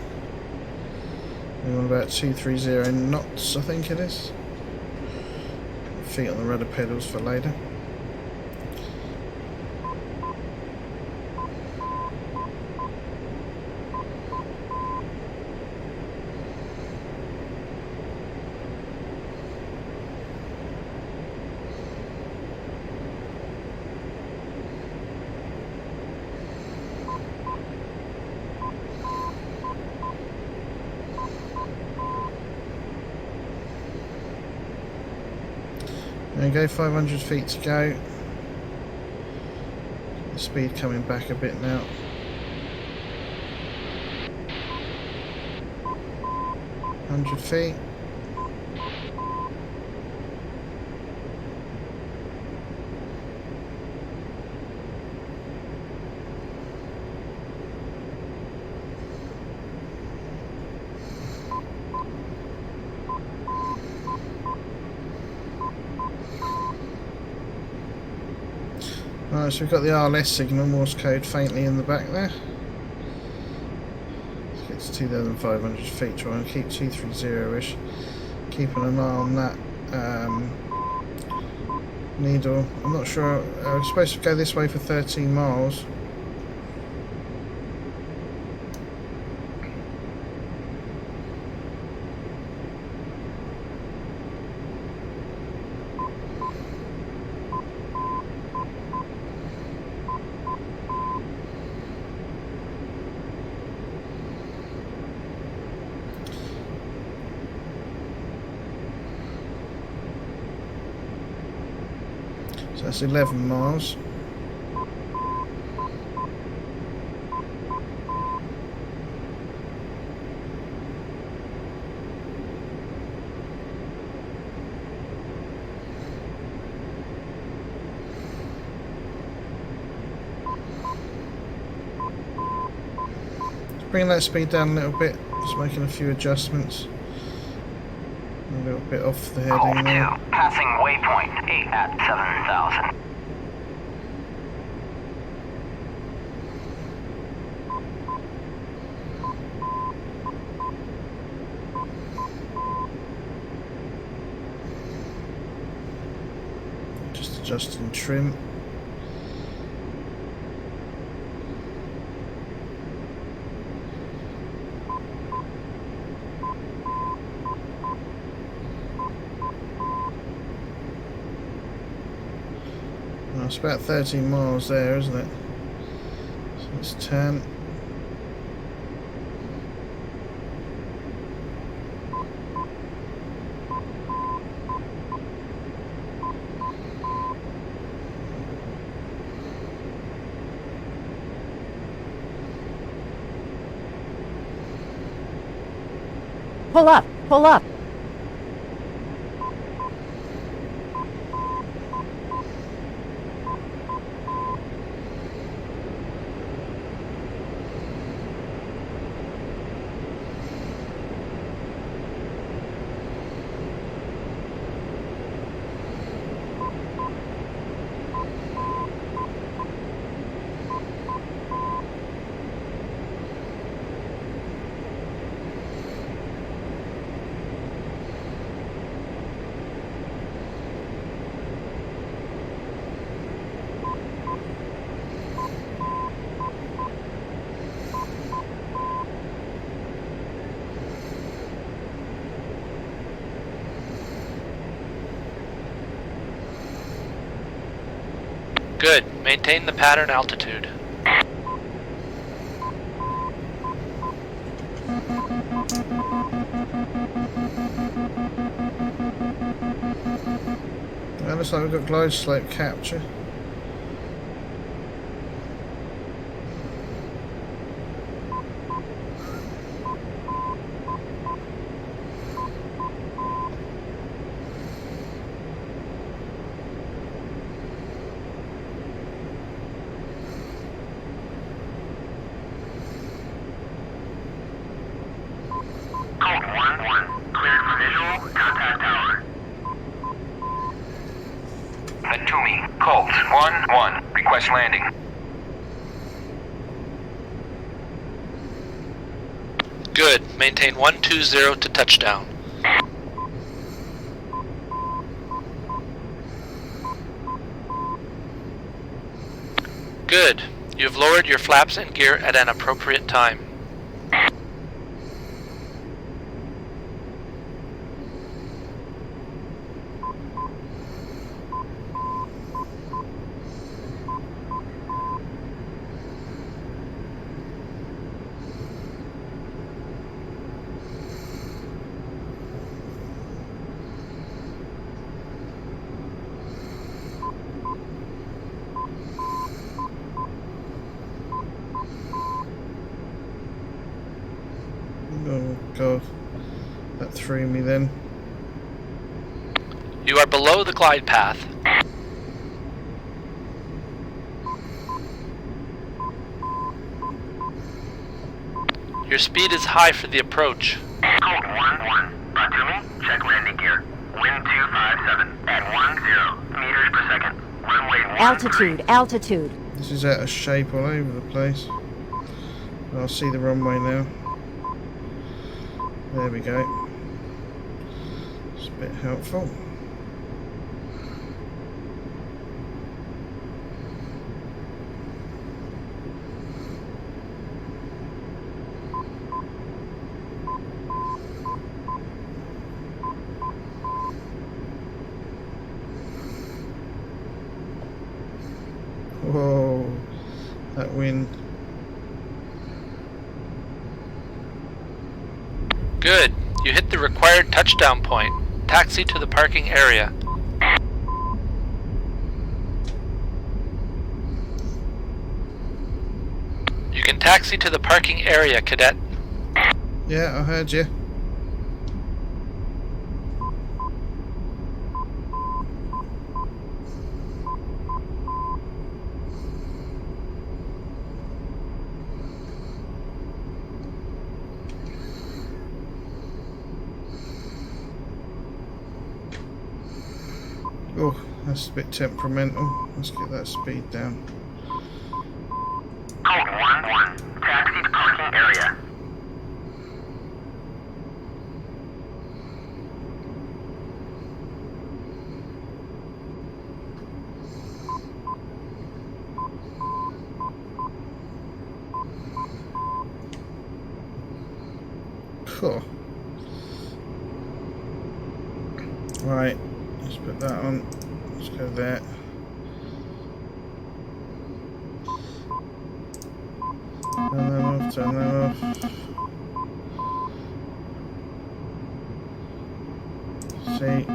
We're on about 230 knots, I think it is. Feet on the rudder pedals for later. There you go, 500 feet to go. The speed coming back a bit now. $100 feet. Right, so we've got the RLS signal, Morse code faintly in the back there. Let's get to 2,500 feet, try and keep 230-ish. Keeping an eye on that needle. I'm not sure, I was supposed to go this way for 13 miles. So that's 11 miles. bring that speed down a little bit. Just making a few adjustments. A little bit off the heading there. 2, passing waypoint 8 at 7,000. Just adjusting trim. Well, it's about 13 miles there, isn't it? So it's 10. Pull up! Pull up! Good. Maintain the pattern altitude. Well, looks like we've got glide slope capture. Code 1-1, cleared for visual, contact tower. Batumi, Colt 1-1, request landing. Good. Maintain 120 to touchdown. Good. You have lowered your flaps and gear at an appropriate time. Oh god, that threw me then. You are below the glide path. Your speed is high for the approach. Code 1-1, Batumi, check landing gear. Wind 257 at 10 meters per second. Runway 13. Altitude! Altitude! This is out of shape all over the place. I'll see the runway now. There we go. It's a bit helpful. Whoa, that wind. Good. You hit the required touchdown point. Taxi to the parking area. You can taxi to the parking area, cadet. Yeah, I heard you. Oh, that's a bit temperamental. Let's get that speed down. Code 1-1. Taxi to parking area. Cool. Right, let's put that on. Let's go there. Turn that off, turn that off. See.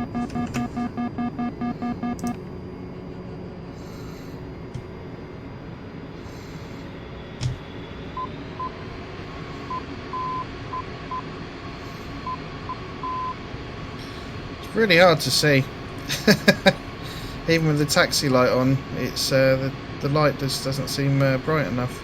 It's really hard to see. Even with the taxi light on, it's the light just doesn't seem bright enough.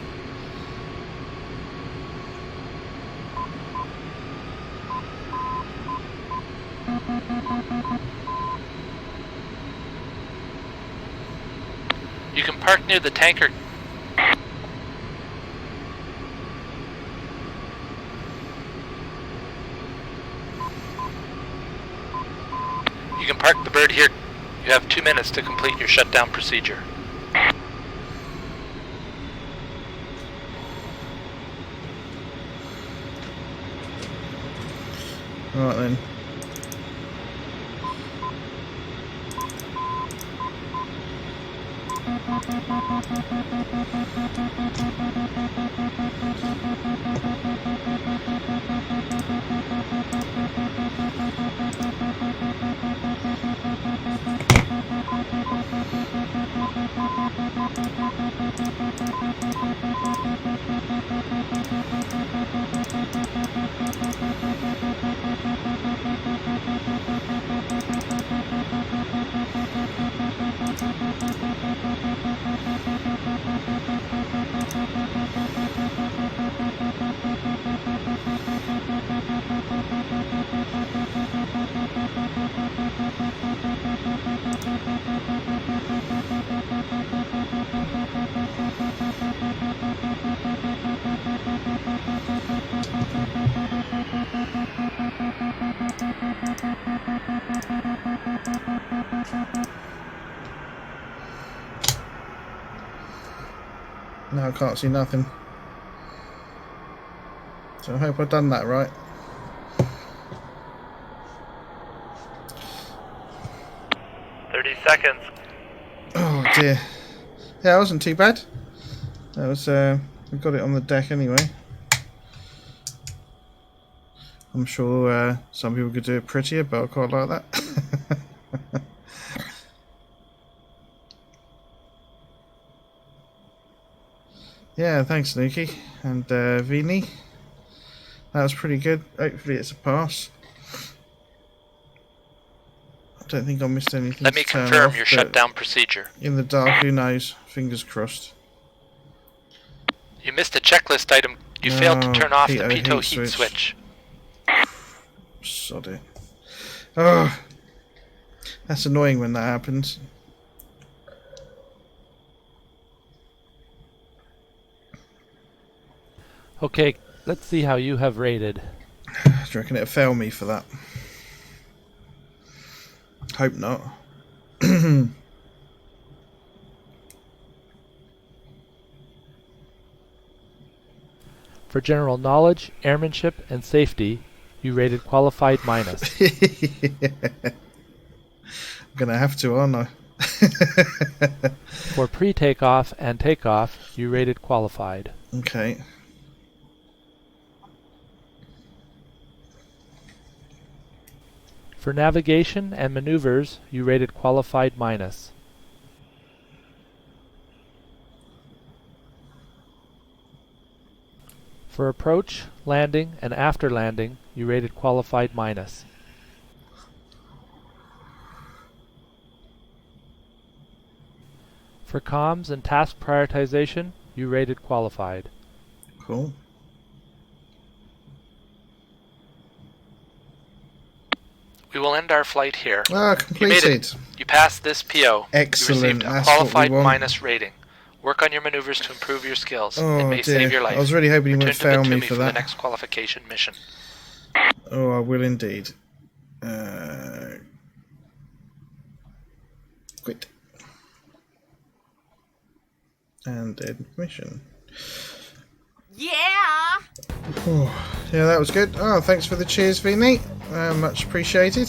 You can park near the tanker. You can park the bird here. You have 2 minutes to complete your shutdown procedure. Right then. Now I can't see nothing. So I hope I've done that right. Seconds. Oh dear. Yeah, that wasn't too bad. That was we got it on the deck anyway. I'm sure some people could do it prettier, but I quite like that. Yeah, thanks Nuki and Vini. That was pretty good. Hopefully it's a pass. I don't think I missed anything. Let me confirm your shutdown procedure. In the dark, who knows? Fingers crossed. You missed a checklist item. You failed to turn off the pitot heat switch. Sod it. Oh, that's annoying when that happens. Okay, let's see how you have rated. Do you reckon it'll fail me for that? Hope not. For general knowledge, airmanship, and safety, you rated qualified minus. Yeah. I'm gonna have to, aren't I? For pre-takeoff and takeoff, you rated qualified. Okay. For navigation and maneuvers, you rated qualified minus. For approach, landing, and after landing, you rated qualified minus. For comms and task prioritization, you rated qualified. Cool. We will end our flight here. Ah, You made completed. it. You passed this PO. Excellent. You received a That's what we qualified want. minus rating. Work on your maneuvers to improve your skills. Oh, it may dear. save your life. I was really hoping you wouldn't Return to fail me Batumi for the that. next qualification mission. Oh, I will indeed. Quit. And end mission. Yeah! Oh, yeah, that was good. Oh, thanks for the cheers, Vinny. Much appreciated.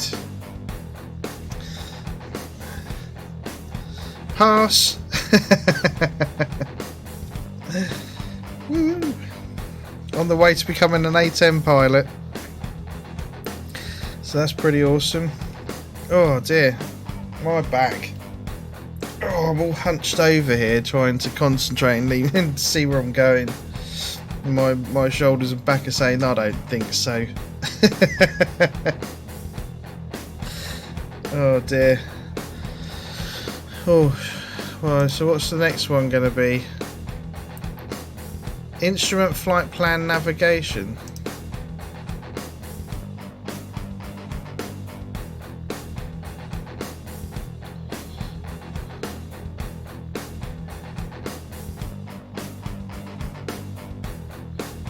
Pass. Woo. On the way to becoming an A10 pilot. So that's pretty awesome. Oh dear, my back. Oh, I'm all hunched over here trying to concentrate and lean in to see where I'm going. My shoulders and back are saying, I don't think so. Oh dear. Oh, well, so what's the next one going to be? Instrument flight plan navigation.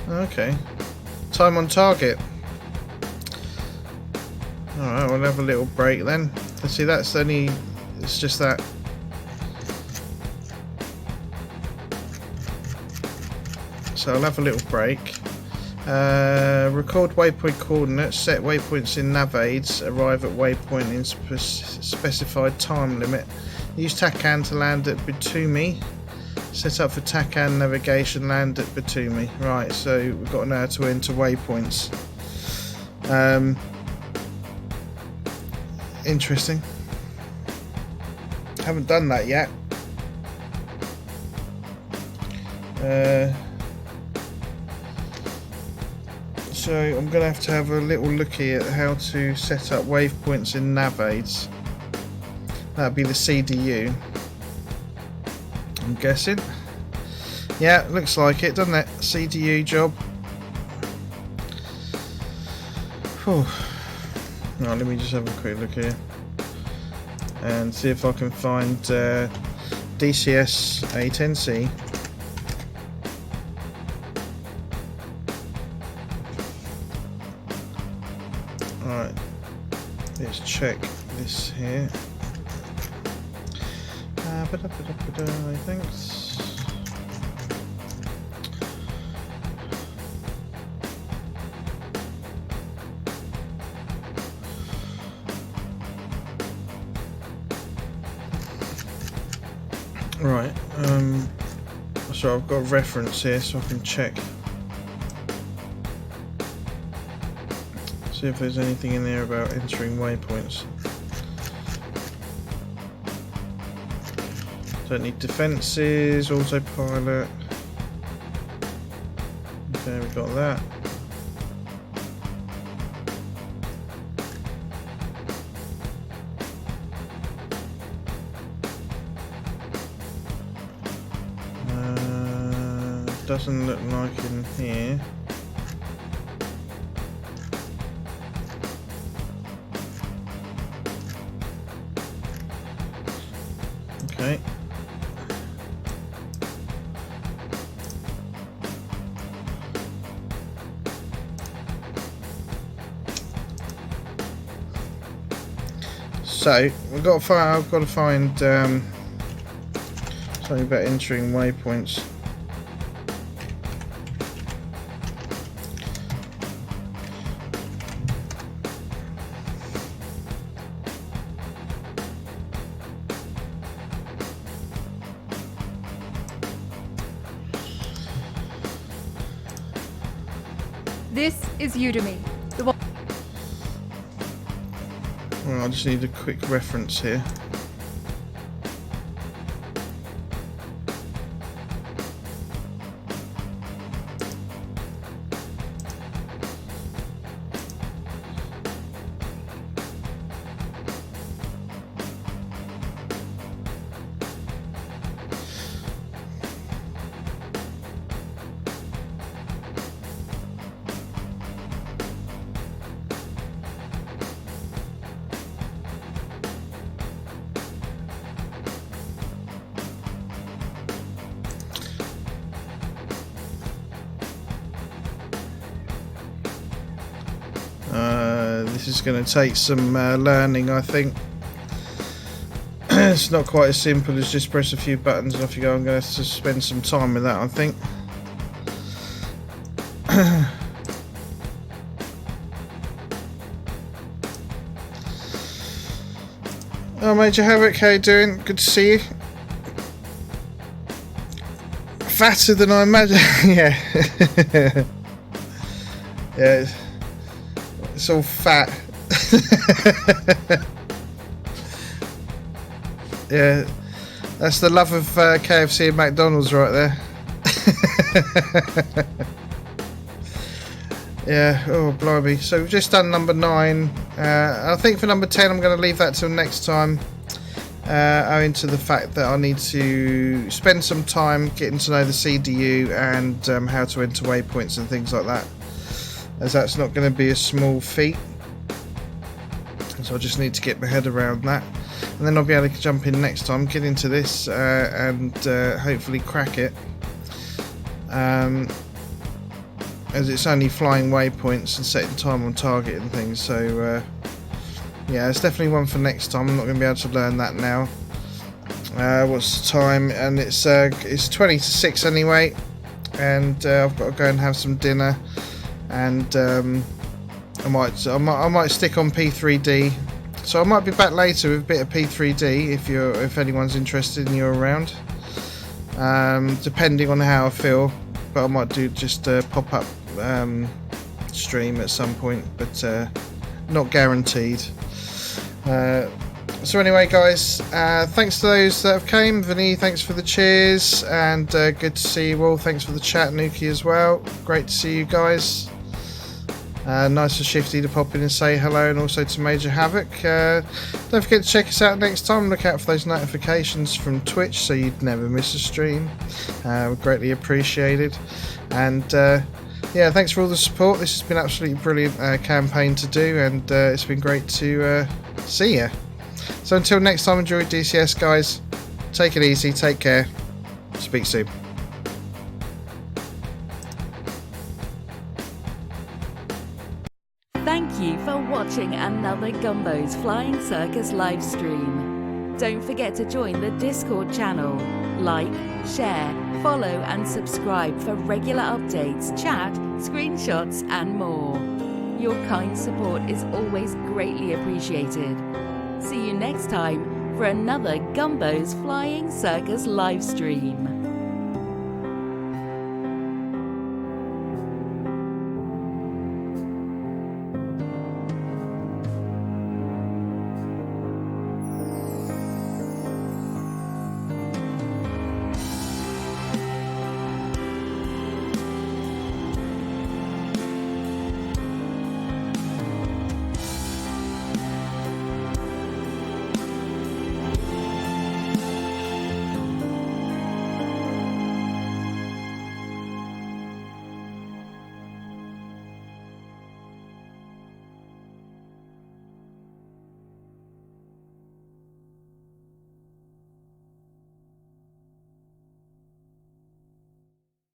Okay. Time on target. Alright, we'll have a little break then. Let's see, that's only... It's just that. So I'll have a little break. Record waypoint coordinates. Set waypoints in nav aids. Arrive at waypoint in specified time limit. Use TACAN to land at Batumi. Set up for TACAN navigation, land at Batumi. Right, so we've got to know how to enter waypoints. Interesting. Haven't done that yet. So I'm going to have a little looky at how to set up waypoints in nav aids. That'd be the CDU. I'm guessing. Yeah, looks like it, doesn't it? CDU job. Whew. Right, let me just have a quick look here and see if I can find DCS A10C. Alright, let's check this here. Thanks. Right, so I've got a reference here so I can check. See if there's anything in there about entering waypoints. Don't need defences, autopilot. Okay, we got that. Doesn't look like in here. Okay. So I've got to find something about entering waypoints. This is Udemy. The one. Well, I just need a quick reference here. This is going to take some learning, I think. It's not quite as simple as just press a few buttons and off you go. I'm going to have to spend some time with that, I think. Oh, Major Havoc, how you doing? Good to see you. Fatter than I imagine. Yeah. Yeah. It's all fat. Yeah. That's the love of KFC and McDonald's right there. Yeah, oh blimey. So we've just done number 9. I think for number 10 I'm going to leave that till next time. Owing to the fact that I need to spend some time getting to know the CDU and how to enter waypoints and things like that. As that's not going to be a small feat. So I just need to get my head around that. And then I'll be able to jump in next time, get into this and hopefully crack it. As it's only flying waypoints and setting time on target and things, so yeah, it's definitely one for next time. I'm not going to be able to learn that now. What's the time? And it's 20 to 6 anyway, and I've got to go and have some dinner, and I might stick on P3D. So I might be back later with a bit of P3D if anyone's interested and you're around. Depending on how I feel. But I might do just a pop-up stream at some point, but not guaranteed. So anyway, guys, thanks to those that have came. Vinny, thanks for the cheers, and good to see you all. Thanks for the chat, Nuki, as well. Great to see you guys. Nice for Shifty to pop in and say hello, and also to Major Havoc. Don't forget to check us out next time. Look out for those notifications from Twitch so you'd never miss a stream. Greatly appreciated. And yeah, thanks for all the support. This has been absolutely brilliant campaign to do, and it's been great to see you. So until next time, enjoy DCS, guys. Take it easy, take care. Speak soon. Thank you for watching another Gumbo's Flying Circus live stream. Don't forget to join the Discord channel. Like, share, follow and subscribe for regular updates, chat, screenshots and more. Your kind support is always greatly appreciated. See you next time for another Gumbo's Flying Circus live stream.